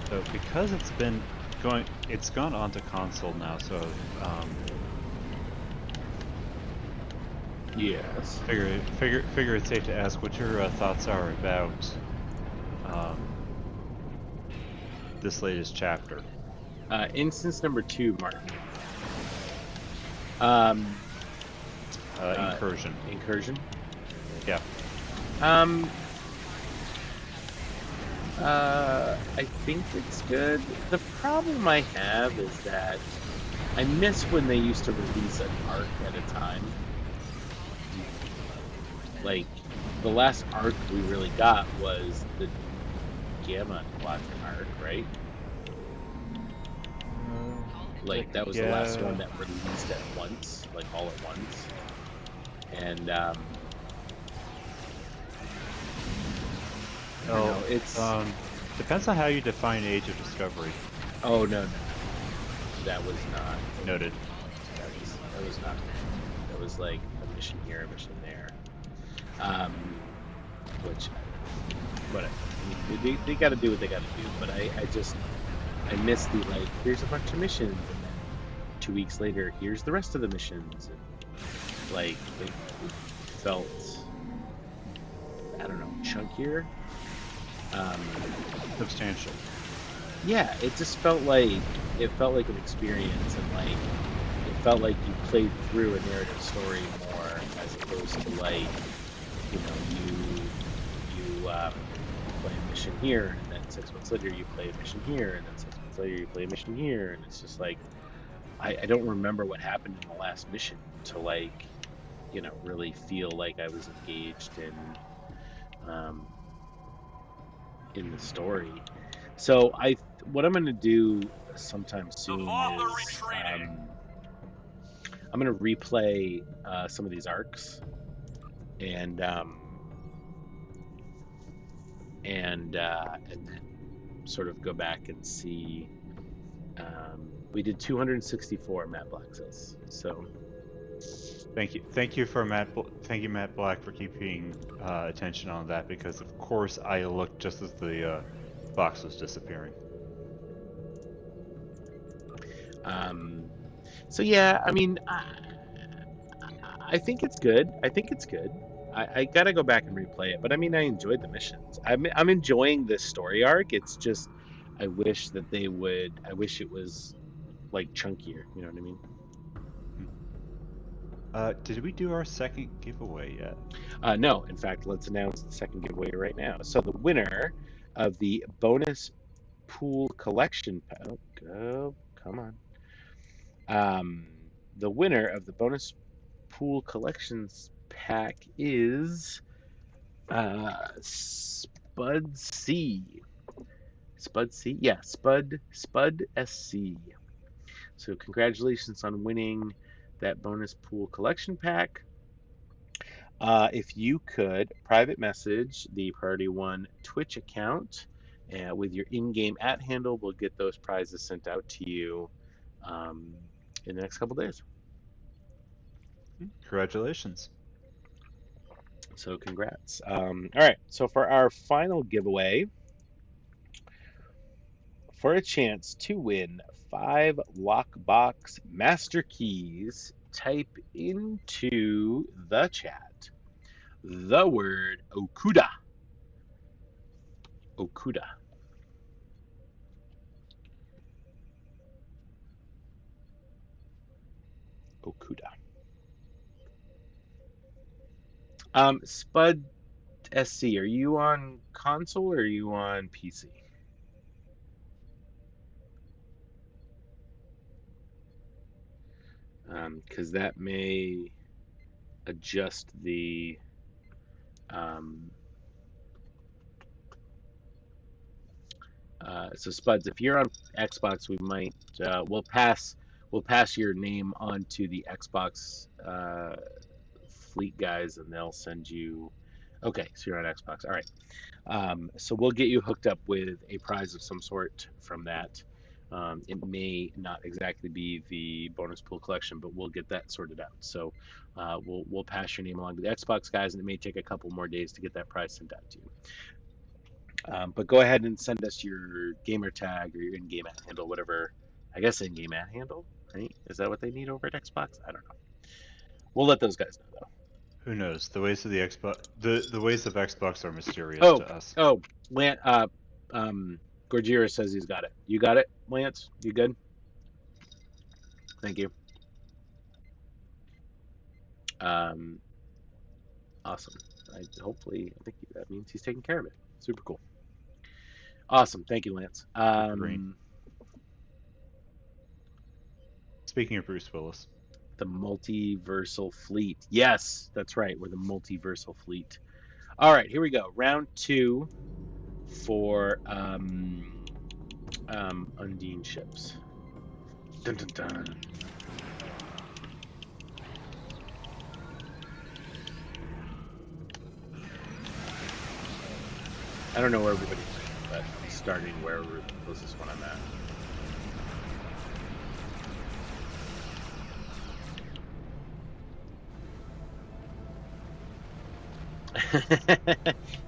[SPEAKER 2] So because it's gone onto console now, so
[SPEAKER 1] Yes.
[SPEAKER 2] figure it's safe to ask what your thoughts are about this latest chapter.
[SPEAKER 1] Instance number 2, Martin.
[SPEAKER 2] Incursion.
[SPEAKER 1] Incursion.
[SPEAKER 2] Yeah.
[SPEAKER 1] I think it's good. The problem I have is that I miss when they used to release an arc at a time. Like, the last arc we really got was the Gamma Quadrant arc, right? Like, that was the last one that released at once, like all at once. And it's
[SPEAKER 2] depends on how you define Age of Discovery.
[SPEAKER 1] Oh no, that was not
[SPEAKER 2] Noted.
[SPEAKER 1] That was not. That was like a mission here, a mission there. Which, whatever. I mean, they got to do what they got to do. But I miss the like. Here's a bunch of missions, and then 2 weeks later, here's the rest of the missions, and like it felt, I don't know, chunkier.
[SPEAKER 2] Substantial.
[SPEAKER 1] Yeah, it just felt like an experience, and like it felt like you played through a narrative story more as opposed to like, you play a mission here, and then 6 months later you play a mission here, and then 6 months later you play a mission here, and it's just like I don't remember what happened in the last mission to like, really feel like I was engaged in the story. So what I'm gonna do sometime soon is I'm gonna replay some of these arcs and then sort of go back and see. We did 264, Matt Black says. So
[SPEAKER 2] Thank you, Thank you, Matt Black, for keeping attention on that, because of course I looked just as the box was disappearing.
[SPEAKER 1] So yeah, I mean, I think it's good. I gotta go back and replay it, but I mean, I enjoyed the missions. I'm enjoying this story arc. It's just, I wish it was like chunkier. You know what I mean?
[SPEAKER 2] Did we do our second giveaway yet?
[SPEAKER 1] No. In fact, let's announce the second giveaway right now. So the winner of the bonus pool collection. Oh, come on. The winner of the bonus pool collections pack is Spud C. Spud C? Yeah, Spud SC. So congratulations on winning that bonus pool collection pack. If you could private message the Priority One Twitch account with your in-game @handle, we'll get those prizes sent out to you in the next couple days.
[SPEAKER 2] Congratulations.
[SPEAKER 1] So congrats. All right, so for our final giveaway, for a chance to win 5 Lockbox Master Keys, type into the chat the word Okuda. Okuda. Okuda. Spud SC, are you on console or are you on PC? Because that may adjust the so Spuds, if you're on Xbox, we might we'll pass your name on to the Xbox fleet guys, and they'll send you. Okay, so you're on Xbox. All right. So we'll get you hooked up with a prize of some sort from that. It may not exactly be the bonus pool collection, but we'll get that sorted out. So we'll pass your name along to the Xbox guys, and it may take a couple more days to get that prize sent out to you. But go ahead and send us your gamer tag or your in-game handle, whatever. I guess in-game handle, right? Is that what they need over at Xbox? I don't know. We'll let those guys know, though.
[SPEAKER 2] Who knows? The ways of the Xbox, the ways of Xbox are mysterious to us.
[SPEAKER 1] Lance, Gorgira says he's got it. You got it, Lance? You good? Thank you. Awesome. I think that means he's taking care of it. Super cool. Awesome. Thank you, Lance.
[SPEAKER 2] Speaking of Bruce Willis.
[SPEAKER 1] The multiversal fleet. Yes, that's right. We're the multiversal fleet. All right, here we go. Round 2 for Undine ships. Dun, dun, dun. I don't know where everybody's at, but I'm starting wherever the closest one I'm at.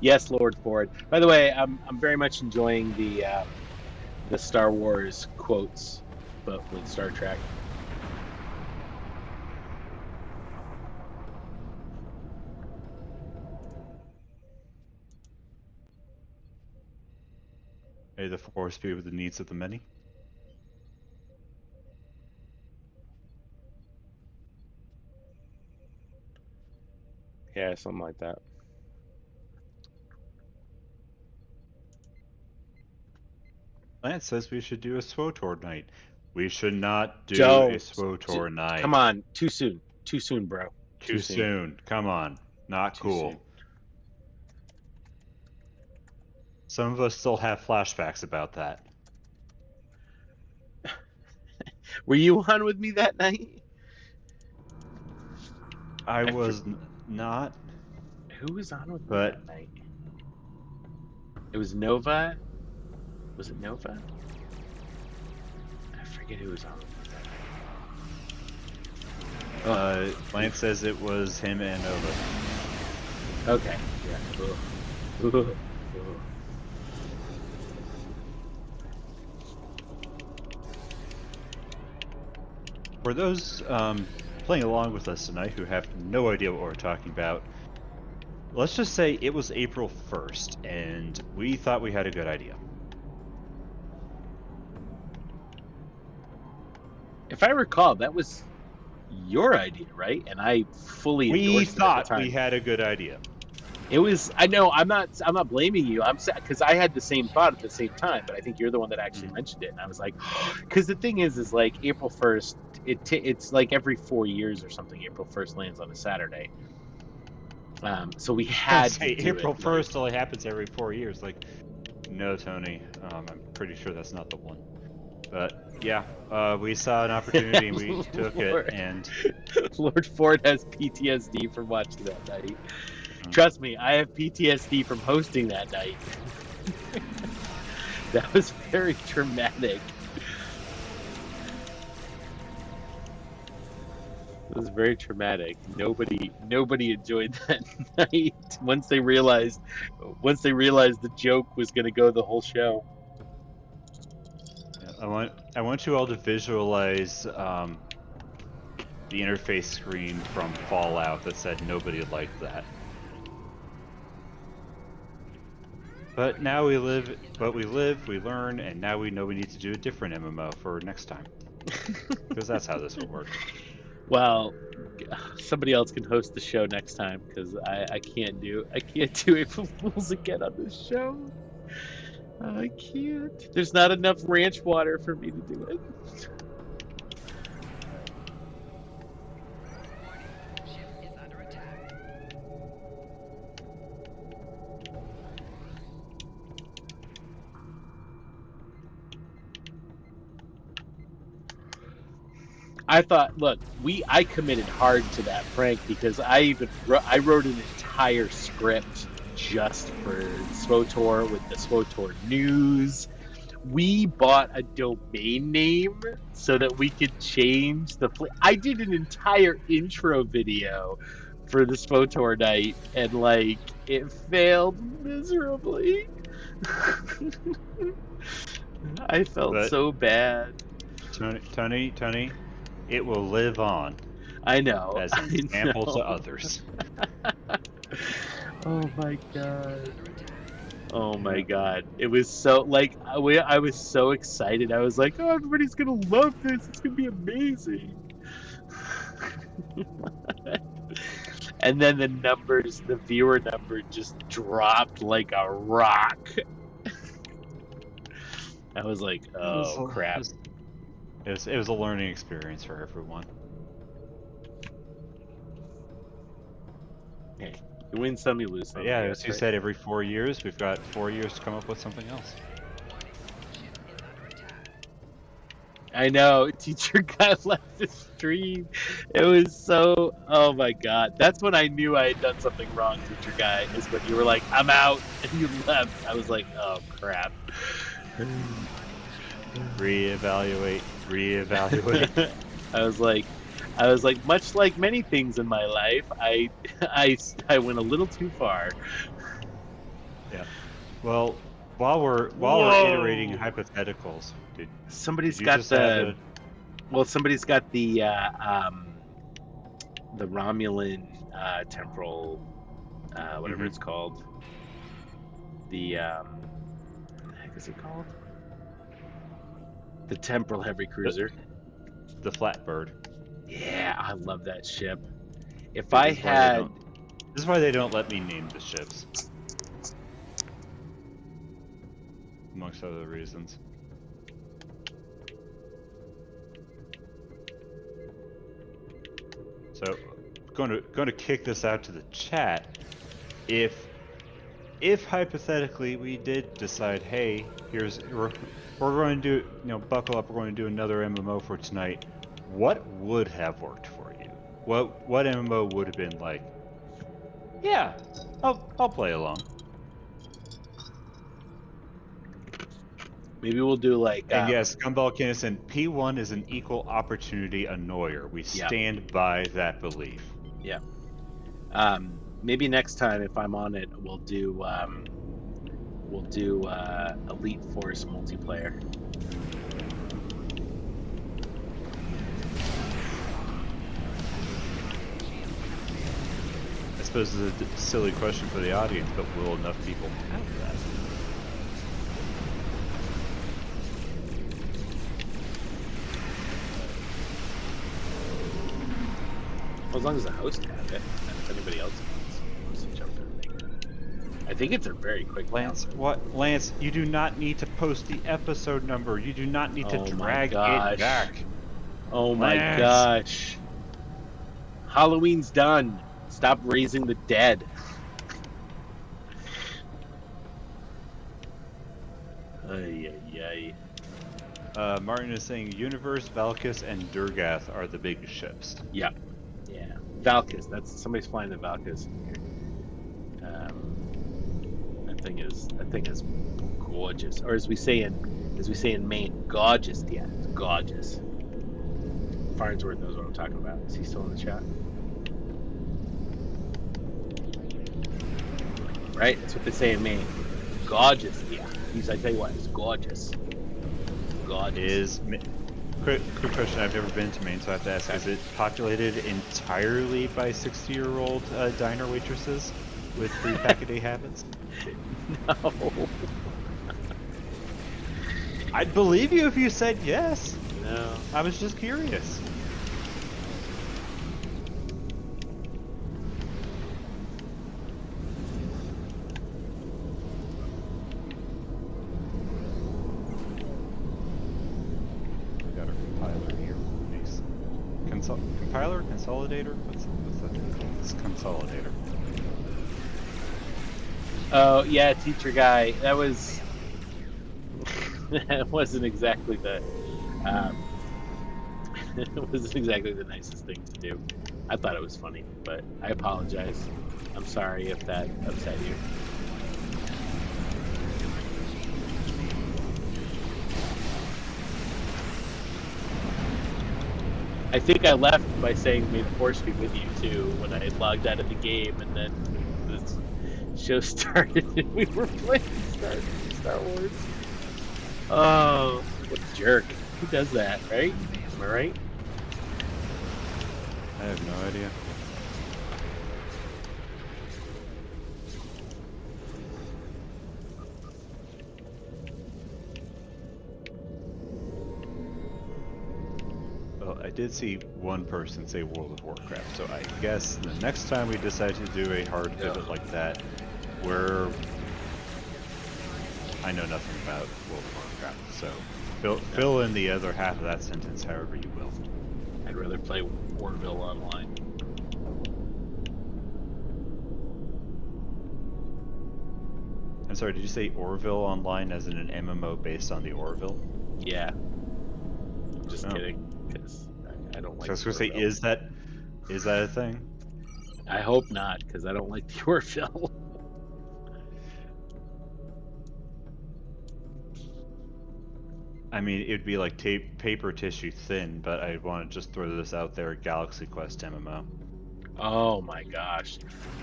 [SPEAKER 1] Yes, Lord Ford. By the way, I'm very much enjoying the Star Wars quotes, but with Star Trek.
[SPEAKER 2] May the Force be with the needs of the many.
[SPEAKER 1] Yeah, something like that.
[SPEAKER 2] Lance says we should do a SWOTOR night. We should not do
[SPEAKER 1] Joe,
[SPEAKER 2] a SWOTOR night.
[SPEAKER 1] Come on, too soon. Too soon, bro.
[SPEAKER 2] Too soon. Come on. Not cool.
[SPEAKER 1] Soon.
[SPEAKER 2] Some of us still have flashbacks about that.
[SPEAKER 1] Were you on with me that night?
[SPEAKER 2] I was not.
[SPEAKER 1] Who was on with me
[SPEAKER 2] But-
[SPEAKER 1] that night? It was Nova. Was it Nova? I forget who was on with me that night.
[SPEAKER 2] Lance says it was him and Nova.
[SPEAKER 1] Okay. Yeah. Ugh. Ugh.
[SPEAKER 2] For those playing along with us tonight who have no idea what we're talking about, let's just say it was April 1st, and we thought we had a good idea.
[SPEAKER 1] If I recall, that was your idea, right? And I fully
[SPEAKER 2] We
[SPEAKER 1] endorsed it at the
[SPEAKER 2] thought
[SPEAKER 1] time.
[SPEAKER 2] we had a good idea.
[SPEAKER 1] It was. I know. I'm not blaming you. I'm because I had the same thought at the same time, but I think you're the one that actually mentioned it, and I was like, because the thing is like April 1st. It's like every 4 years or something. April 1st lands on a Saturday. So we had to do
[SPEAKER 2] April
[SPEAKER 1] it,
[SPEAKER 2] 1st only happens every 4 years. Like, no, Tony. I'm pretty sure that's not the one. But yeah, we saw an opportunity and we took it. And
[SPEAKER 1] Lord Ford has PTSD from watching that night. Trust me, I have PTSD from hosting that night. That was very dramatic. It was very traumatic. Nobody enjoyed that night once they realized the joke was going to go the whole show.
[SPEAKER 2] yeah, I want you all to visualize the interface screen from Fallout that said nobody liked that. But now we live, we learn, and now we know we need to do a different MMO for next time. Because that's how this will work.
[SPEAKER 1] Well, somebody else can host the show next time because I can't do April Fools again on this show. I can't. There's not enough ranch water for me to do it. I thought, look, I committed hard to that prank because I wrote an entire script just for SWOTOR with the SWOTOR news. We bought a domain name so that we could change I did an entire intro video for the SWOTOR night, and like it failed miserably. I felt so bad.
[SPEAKER 2] Tony, it will live on.
[SPEAKER 1] I know.
[SPEAKER 2] As an example to others.
[SPEAKER 1] Oh my god. Oh my god. It was so, like, I was so excited. I was like, oh, everybody's gonna love this. It's gonna be amazing. And then the viewer number just dropped like a rock. I was like, oh crap.
[SPEAKER 2] it was a learning experience for everyone.
[SPEAKER 1] Hey, you win some, you lose some.
[SPEAKER 2] But yeah,
[SPEAKER 1] I
[SPEAKER 2] as
[SPEAKER 1] guess,
[SPEAKER 2] you
[SPEAKER 1] right?
[SPEAKER 2] said, every 4 years, we've got 4 years to come up with something else.
[SPEAKER 1] I know, teacher guy left the stream. It was so, oh my god. That's when I knew I had done something wrong, teacher guy, is when you were like, I'm out, and you left. I was like, oh crap.
[SPEAKER 2] Reevaluate.
[SPEAKER 1] I was like, much like many things in my life, I went a little too far.
[SPEAKER 2] Yeah. Well, while we're
[SPEAKER 1] Whoa.
[SPEAKER 2] iterating hypotheticals,
[SPEAKER 1] Somebody's
[SPEAKER 2] did you
[SPEAKER 1] got
[SPEAKER 2] just have
[SPEAKER 1] somebody's got the Romulan temporal, whatever it's called. The what the heck is it called? The temporal heavy cruiser.
[SPEAKER 2] the Flatbird?
[SPEAKER 1] Yeah, I love that ship. If
[SPEAKER 2] This
[SPEAKER 1] I
[SPEAKER 2] is why they
[SPEAKER 1] had,
[SPEAKER 2] don't- This is why they don't let me name the ships. Amongst other reasons. So, going to kick this out to the chat. If hypothetically we did decide, hey, we're going to do, buckle up, we're going to do another MMO for tonight. What would have worked for you? What MMO would have been like? Yeah, I'll play along.
[SPEAKER 1] maybe we'll do like.
[SPEAKER 2] And yes, Gumball Kinnison, P1 is an equal opportunity annoyer. We stand by that belief.
[SPEAKER 1] Yeah. Maybe next time, if I'm on it, we'll do Elite Force multiplayer.
[SPEAKER 2] I suppose it's a silly question for the audience, but will enough people have that?
[SPEAKER 1] As long as the host has it, and if anybody else wants to jump in. I think it's a very quick
[SPEAKER 2] Lance, what? Lance, you do not need to post the episode number. You do not need to drag it back.
[SPEAKER 1] Oh my gosh. Halloween's done. Stop raising the dead. Ay, ay,
[SPEAKER 2] ay. Martin is saying Universe, Valkis, and Durgath are the big ships.
[SPEAKER 1] Yeah. Yeah. Valkis. That's somebody's flying the Valkis. That thing is gorgeous. Or as we say in Maine, gorgeous. Yeah, it's gorgeous. Farnsworth knows what I'm talking about. Is he still in the chat? Right? That's what they say in Maine. Gorgeous, yeah. I tell you what, it's gorgeous. Gorgeous.
[SPEAKER 2] Quick question, I've never been to Maine, so I have to ask, is it populated entirely by 60-year-old diner waitresses with free pack-a-day habits?
[SPEAKER 1] No.
[SPEAKER 2] I'd believe you if you said yes.
[SPEAKER 1] No.
[SPEAKER 2] I was just curious. Compiler? Consolidator? What's that thing called? It's Consolidator.
[SPEAKER 1] Oh, yeah, teacher guy. That was... that wasn't exactly the... it wasn't exactly the nicest thing to do. I thought it was funny, but I apologize. I'm sorry if that upset you. I think I left by saying may the force be with you too when I had logged out of the game, and then this show started and we were playing Star Wars. Oh, what a jerk. Who does that, right? Am I right?
[SPEAKER 2] I have no idea. Well, I did see one person say World of Warcraft, so I guess the next time we decide to do a hard pivot like that, I know nothing about World of Warcraft, so fill in the other half of that sentence however you will.
[SPEAKER 1] I'd rather play Orville online.
[SPEAKER 2] I'm sorry, did you say Orville online as in an MMO based on the Orville?
[SPEAKER 1] Yeah. Just kidding, because I don't like.
[SPEAKER 2] So I was gonna say, is that a thing?
[SPEAKER 1] I hope not, because I don't like the Orville.
[SPEAKER 2] I mean, it'd be like paper tissue thin, but I want to just throw this out there: Galaxy Quest MMO.
[SPEAKER 1] Oh my gosh,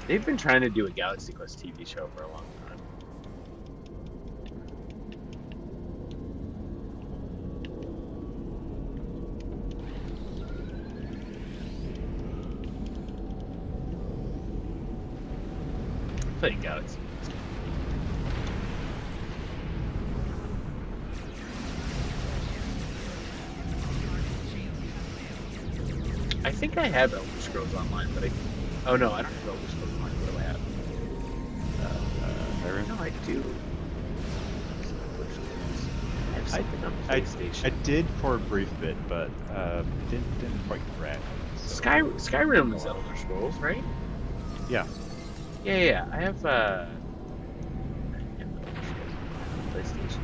[SPEAKER 1] they've been trying to do a Galaxy Quest TV show for a long time. Playing Galaxy Quest. I think I have Elder Scrolls Online, but oh no, I don't have Elder Scrolls Online. What do I have? No, I do. I have something on PlayStation.
[SPEAKER 2] I did for a brief bit, but didn't quite crack. So.
[SPEAKER 1] Skyrim is Elder Scrolls, right?
[SPEAKER 2] Yeah.
[SPEAKER 1] Yeah. I have Elder Scrolls on PlayStation.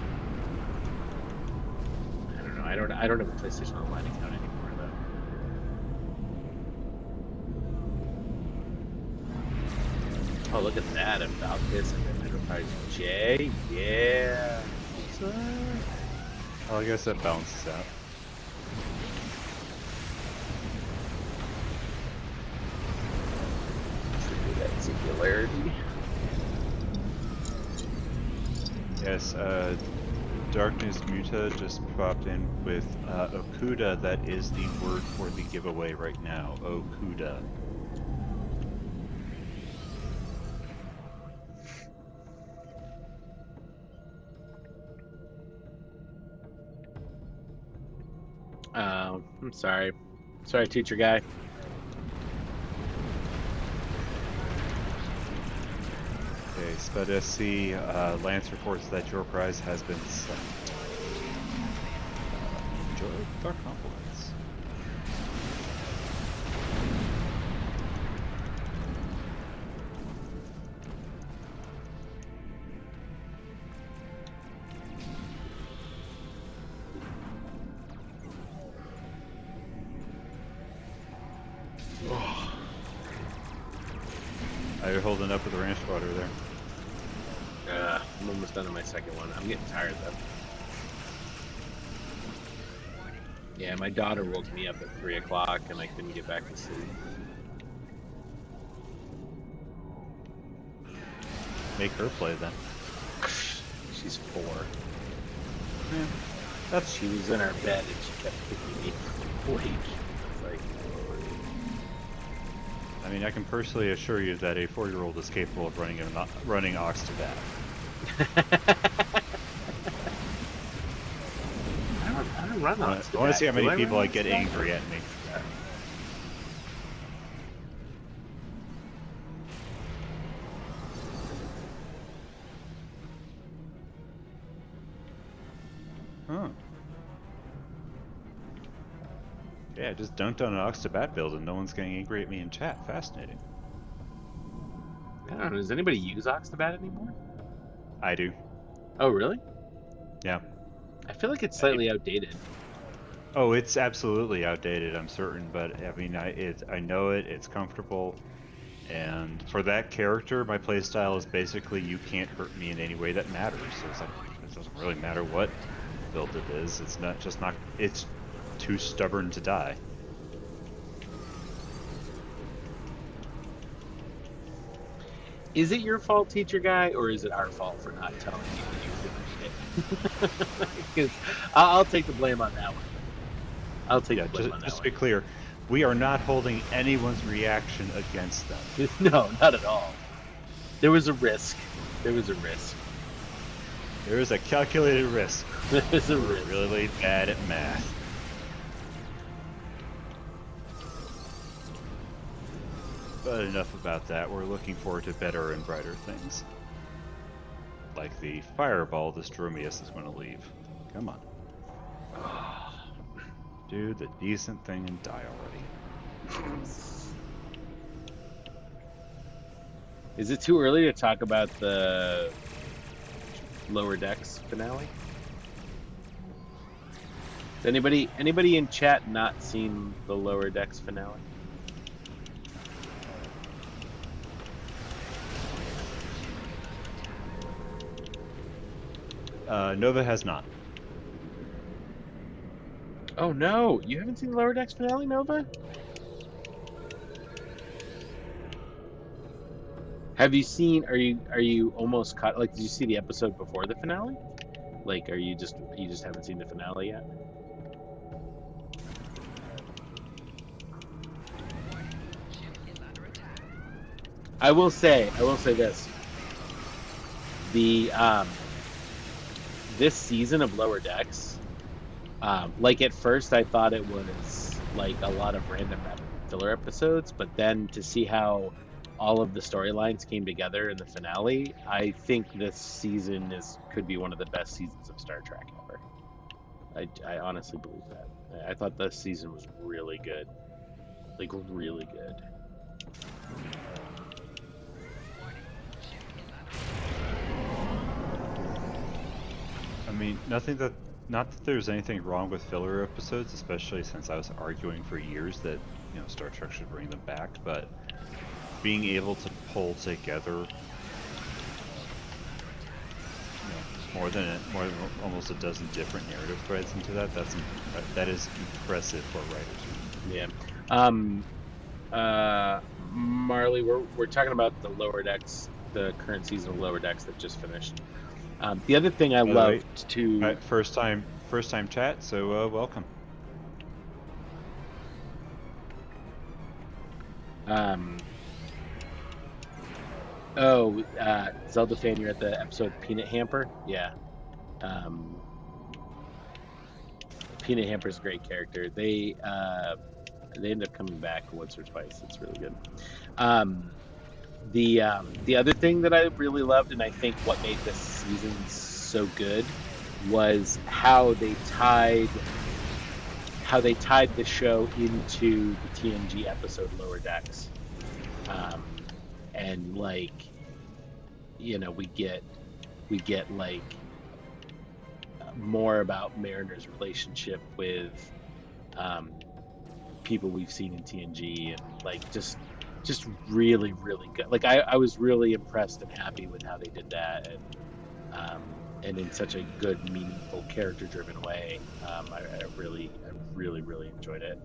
[SPEAKER 1] I don't know. I don't have a PlayStation Online account anymore. Oh, look at that, about this and then Enterprise J. Yeah.
[SPEAKER 2] Well, I guess that balances out.
[SPEAKER 1] That singularity.
[SPEAKER 2] Yes, Darkness Muta just popped in with Okuda. That is the word for the giveaway right now. Okuda.
[SPEAKER 1] I'm sorry. Sorry, teacher guy.
[SPEAKER 2] Okay, Spud SC, Lance reports that your prize has been sent. Enjoy our compliments. How you holding up with the ranch water there?
[SPEAKER 1] I'm almost done on my second one. I'm getting tired though. Yeah, my daughter woke me up at 3 o'clock and I couldn't get back to sleep.
[SPEAKER 2] Make her play then.
[SPEAKER 1] She's 4.
[SPEAKER 2] Yeah,
[SPEAKER 1] She was in our bed and she kept kicking me awake. It's like,
[SPEAKER 2] I mean, I can personally assure you that a 4-year-old is capable of running Ox to bat.
[SPEAKER 1] I don't run Ox to
[SPEAKER 2] I want to
[SPEAKER 1] bat.
[SPEAKER 2] see how
[SPEAKER 1] Do
[SPEAKER 2] many
[SPEAKER 1] I
[SPEAKER 2] people
[SPEAKER 1] run
[SPEAKER 2] get
[SPEAKER 1] Ox to bat?
[SPEAKER 2] angry at me. Huh. Yeah, just dunked on an Ox to bat build and no one's getting angry at me in chat. Fascinating.
[SPEAKER 1] I don't know. Does anybody use Ox to bat anymore?
[SPEAKER 2] I do.
[SPEAKER 1] Oh, really?
[SPEAKER 2] Yeah.
[SPEAKER 1] I feel like it's slightly outdated.
[SPEAKER 2] Oh, it's absolutely outdated, I'm certain, but I mean, I know it, it's comfortable, and for that character, my playstyle is basically you can't hurt me in any way that matters, so it's like, it doesn't really matter what build it is, it's too stubborn to die.
[SPEAKER 1] Is it your fault, teacher guy, or is it our fault for not telling you that you're doing shit? Because I'll take the blame on that one. I'll take the blame on that
[SPEAKER 2] just to
[SPEAKER 1] one.
[SPEAKER 2] be clear, we are not holding anyone's reaction against them.
[SPEAKER 1] No, not at all. There was a risk. There was a risk.
[SPEAKER 2] There is a calculated risk.
[SPEAKER 1] There was a
[SPEAKER 2] We're
[SPEAKER 1] risk.
[SPEAKER 2] really bad at math. But enough about that. We're looking forward to better and brighter things. Like the fireball this Dromius is going to leave. Come on. Do the decent thing and die already.
[SPEAKER 1] Is it too early to talk about the Lower Decks finale? Has anybody in chat not seen the Lower Decks finale?
[SPEAKER 2] Nova has not.
[SPEAKER 1] Oh no, you haven't seen the Lower Decks finale, Nova? Have you seen? Are you almost caught? Like, did you see the episode before the finale? Like, you just haven't seen the finale yet? I will say this. The this season of Lower Decks, like at first I thought it was like a lot of random filler episodes, but then to see how all of the storylines came together in the finale, I think this season could be one of the best seasons of Star Trek ever. I honestly believe that. I thought this season was really good, like really good.
[SPEAKER 2] I mean, not that there's anything wrong with filler episodes, especially since I was arguing for years that, you know, Star Trek should bring them back, but being able to pull together, you know, more than almost a dozen different narrative threads into that is impressive for writers.
[SPEAKER 1] Yeah. Marley, we're talking about the Lower Decks, the current season of Lower Decks that just finished. The other thing I loved to
[SPEAKER 2] first time chat, so welcome.
[SPEAKER 1] Zelda fan, you're at the episode Peanut Hamper? Yeah. Peanut Hamper's a great character. They end up coming back once or twice. It's really good. The other thing that I really loved, and I think what made this season so good, was how they tied the show into the TNG episode Lower Decks. And like, you know, we get like more about Mariner's relationship with people we've seen in TNG, and like just really, really good. Like I was really impressed and happy with how they did that, and in such a good, meaningful, character-driven way. I really enjoyed it.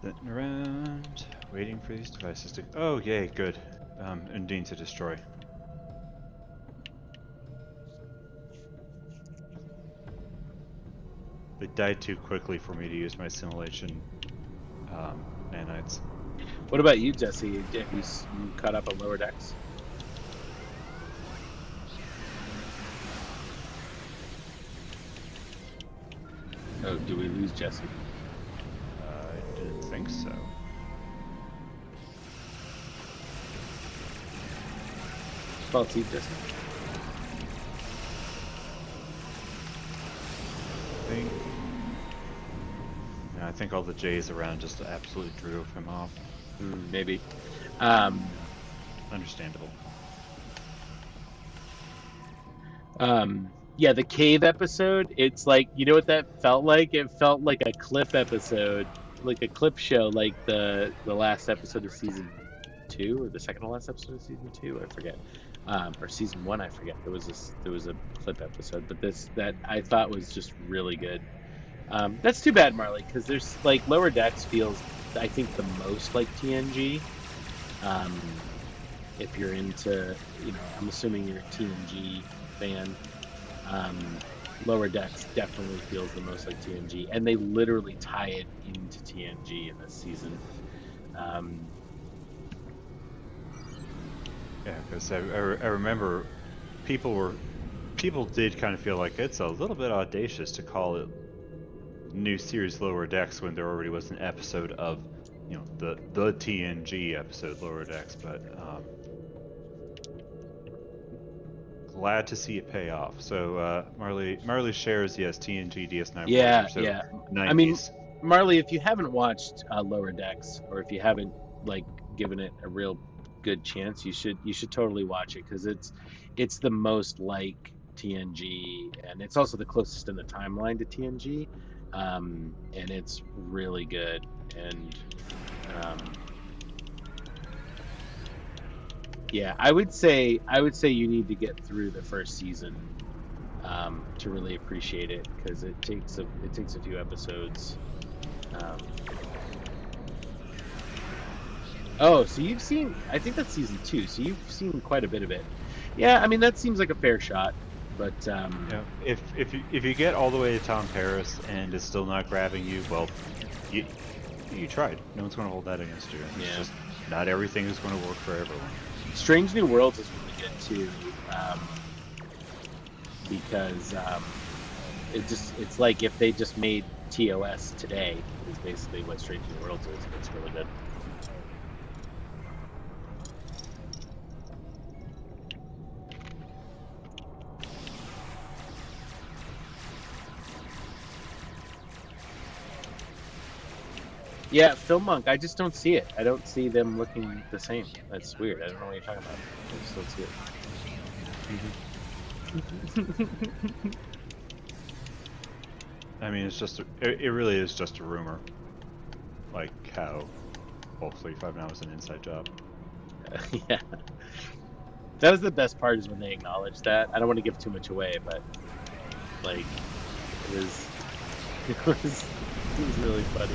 [SPEAKER 2] Sitting around, waiting for these devices to... Oh, yay, good. Indeed to destroy. They died too quickly for me to use my simulation nanites.
[SPEAKER 1] What about you, Jesse? You caught up on Lower Decks? Oh, do we lose Jesse?
[SPEAKER 2] I didn't think so.
[SPEAKER 1] Fault seat, Jesse.
[SPEAKER 2] I think all the J's around just absolutely drove him off.
[SPEAKER 1] Maybe.
[SPEAKER 2] Understandable.
[SPEAKER 1] Yeah, the cave episode, it's like, you know what that felt like? It felt like a clip episode, like a clip show, like the last episode of season 2, or the second to last episode of season 2, I forget. Or season 1, I forget. There was a clip episode, but that I thought was just really good. That's too bad, Marley, because there's like Lower Decks feels, I think, the most like TNG. If you're into, you know, I'm assuming you're a TNG fan. Lower Decks definitely feels the most like TNG, and they literally tie it into TNG in this season.
[SPEAKER 2] Yeah, because I remember people did kind of feel like it's a little bit audacious to call it new series Lower Decks when there already was an episode of, the TNG episode Lower Decks, but glad to see it pay off. So Marley shares, yes, TNG DS9
[SPEAKER 1] Yeah,
[SPEAKER 2] Voyager, so
[SPEAKER 1] yeah.
[SPEAKER 2] 90s.
[SPEAKER 1] I mean, Marley, if you haven't watched Lower Decks, or if you haven't given it a real good chance, you should totally watch it, because it's the most like TNG, and it's also the closest in the timeline to TNG, and it's really good. And yeah, I would say you need to get through the first season to really appreciate it, because it takes a few episodes. Oh, so you've seen, I think that's season 2, so you've seen quite a bit of it. Yeah, I mean, that seems like a fair shot, but
[SPEAKER 2] if you get all the way to Tom Paris and it's still not grabbing you, well, you tried. No one's going to hold that against you. It's just not everything is going to work for everyone.
[SPEAKER 1] Strange New Worlds is really good too, because it's like if they just made TOS today, is basically what Strange New Worlds is. It's really good. Yeah, Film Monk, I just don't see it. I don't see them looking the same. That's weird. I don't know what you're talking about. I just don't see it.
[SPEAKER 2] I mean, it really is just a rumor. Like how hopefully 5 now is an inside job.
[SPEAKER 1] Yeah. That was the best part, is when they acknowledged that. I don't want to give too much away, but it was really funny.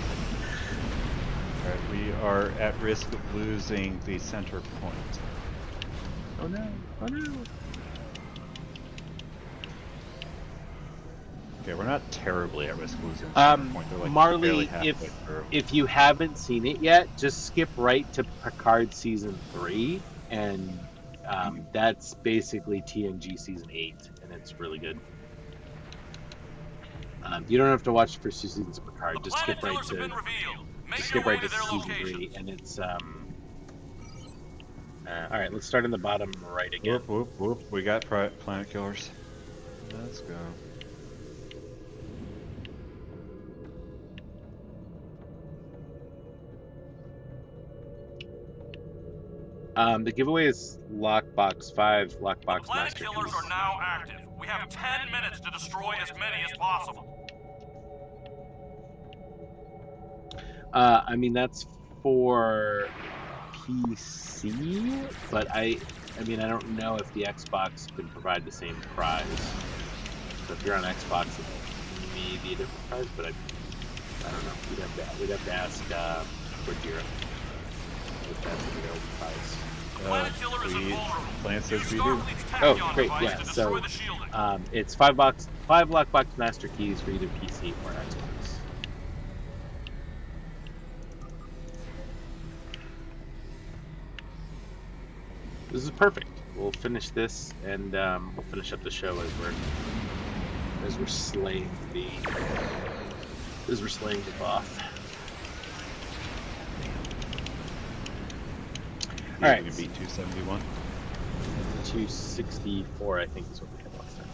[SPEAKER 2] Alright, we are at risk of losing the center point.
[SPEAKER 1] Oh no! Oh no!
[SPEAKER 2] Okay, we're not terribly at risk of losing the center point. They're
[SPEAKER 1] Marley,
[SPEAKER 2] barely halfway through.
[SPEAKER 1] if you haven't seen it yet, just skip right to Picard season 3, and that's basically TNG season 8, and it's really good. You don't have to watch the first 2 seasons of Picard. Just skip right to season 3, and it's all right. Let's start in the bottom right again.
[SPEAKER 2] Whoop, whoop, whoop. We got planet killers. Let's go.
[SPEAKER 1] The giveaway is Lockbox 5, Lockbox Master Keys.
[SPEAKER 5] Planet killers are now active. We have 10 minutes to destroy as many as possible.
[SPEAKER 1] I mean, that's for PC, but I mean, I don't know if the Xbox can provide the same prize. So if you're on Xbox, it may be a different prize, but I don't know. We'd have to ask Gojira if that's an available prize.
[SPEAKER 2] Planet says we do.
[SPEAKER 1] Oh, great! Yeah. So it's 5 Lockbox Master Keys for either PC or Xbox. This is perfect. We'll finish this, and we'll finish up the show as we're slaying the Voth.
[SPEAKER 2] All right, we beat 271.
[SPEAKER 1] 264, I think, is what we had last time.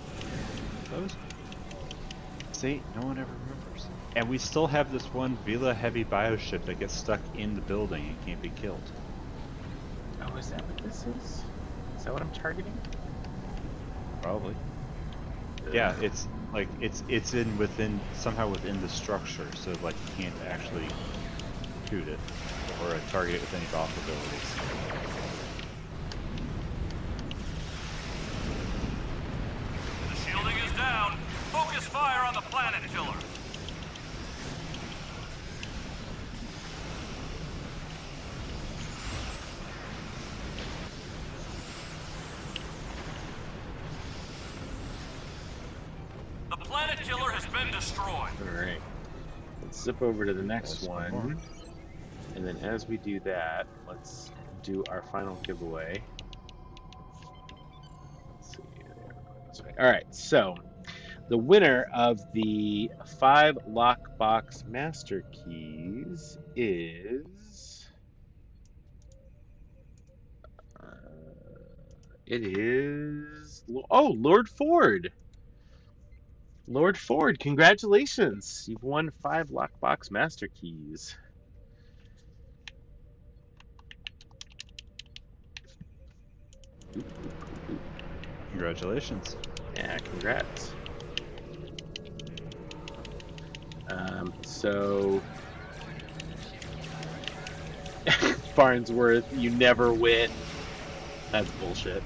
[SPEAKER 2] Those? See, no one ever remembers. And we still have this one Vila heavy bioship that gets stuck in the building and can't be killed.
[SPEAKER 1] Oh, is that what this is? Is that what I'm targeting?
[SPEAKER 2] Probably. Yeah, it's like it's somehow within the structure, so like you can't actually shoot it or target it with any Voth abilities.
[SPEAKER 5] The shielding is down. Focus fire on the planet killer. The planet killer has been destroyed.
[SPEAKER 1] Alright. Let's zip over to the next one. And then as we do that, let's do our final giveaway. this way. All right, so the winner of the 5 lockbox master keys is Lord Ford. Lord Ford, congratulations! You've won 5 lockbox master keys.
[SPEAKER 2] Congratulations.
[SPEAKER 1] Yeah, congrats. So Farnsworth, you never win. That's bullshit.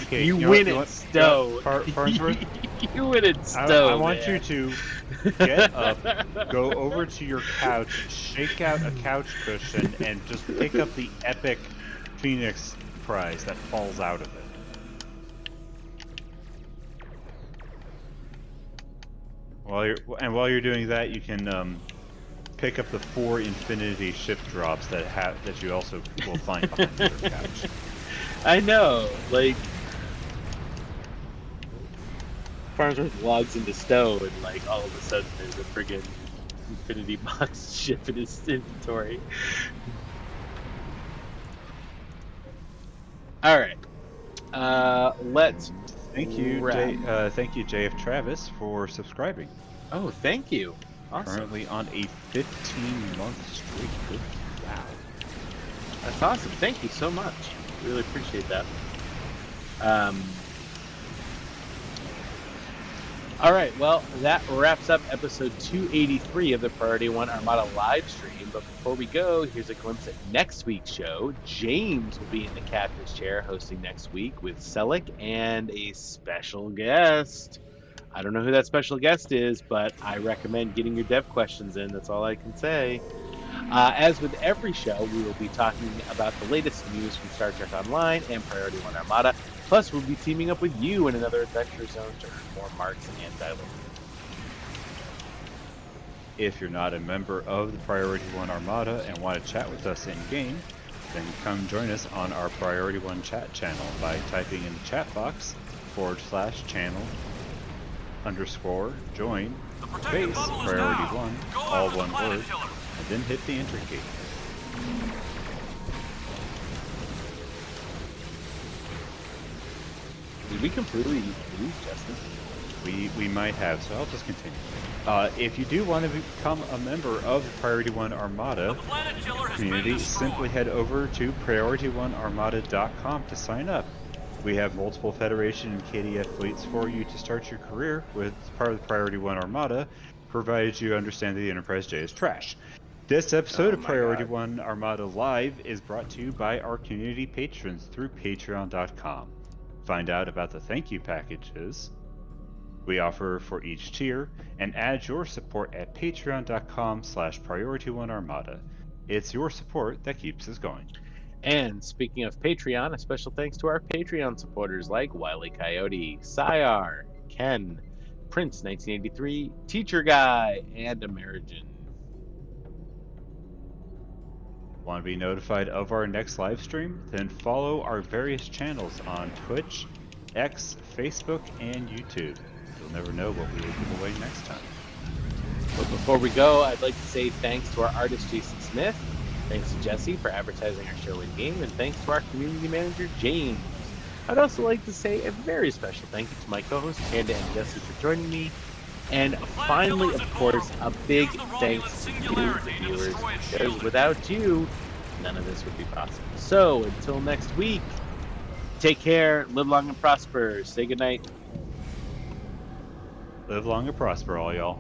[SPEAKER 2] Okay,
[SPEAKER 1] you win at STO.
[SPEAKER 2] Farnsworth?
[SPEAKER 1] You win at STO.
[SPEAKER 2] I want you to get up, go over to your couch, shake out a couch cushion, and just pick up the epic Phoenix prize that falls out of it. While you're doing that, you can pick up the 4 infinity shift drops that you also will find behind your couch.
[SPEAKER 1] I know, like Farnsworth logs into STO and like all of a sudden there's a friggin' infinity box ship in his inventory. All right, let's.
[SPEAKER 2] Thank you, JF Travis, for subscribing.
[SPEAKER 1] Oh, thank you. Awesome.
[SPEAKER 2] Currently on a 15-month streak. Good. Wow.
[SPEAKER 1] That's awesome. Thank you so much. Really appreciate that. All right, well, that wraps up episode 283 of the Priority 1 Armada live stream. But before we go, here's a glimpse at next week's show. James will be in the captain's chair hosting next week with Selick and a special guest. I don't know who that special guest is, but I recommend getting your dev questions in. That's all I can say. As with every show, we will be talking about the latest news from Star Trek Online and Priority 1 Armada. Plus, we'll be teaming up with you in another adventure zone to earn more marks and dialogue.
[SPEAKER 2] If you're not a member of the Priority 1 Armada and want to chat with us in-game, then come join us on our Priority 1 chat channel by typing in the chat box /channel_join space Priority 1, all one word, and then hit the enter key.
[SPEAKER 1] Did we completely lose Justin?
[SPEAKER 2] We might have, so I'll just continue. If you do want to become a member of the Priority 1 Armada community, simply head over to PriorityOneArmada.com to sign up. We have multiple Federation and KDF fleets for you to start your career with part of the Priority 1 Armada, provided you understand that the Enterprise J is trash. This episode of Priority 1 Armada Live is brought to you by our community patrons through Patreon.com. Find out about the thank you packages we offer for each tier, and add your support at patreon.com/Priority1Armada. It's your support that keeps us going.
[SPEAKER 1] And speaking of Patreon, a special thanks to our Patreon supporters like Wile E. Coyote, Syar, Ken, Prince 1983, Teacher Guy, and Amerigen.
[SPEAKER 2] Want to be notified of our next live stream? Then follow our various channels on Twitch, X, Facebook, and YouTube. You'll never know what we will give away next time.
[SPEAKER 1] But before we go, I'd like to say thanks to our artist Jason Smith, thanks to Jesse for advertising our show in-game, and thanks to our community manager James. I'd also like to say a very special thank you to my co-hosts Panda and Jesse for joining me. And finally, of course, a big thanks to you, the viewers, because without you, none of this would be possible. So, until next week, take care, live long and prosper, say goodnight.
[SPEAKER 2] Live long and prosper, all y'all.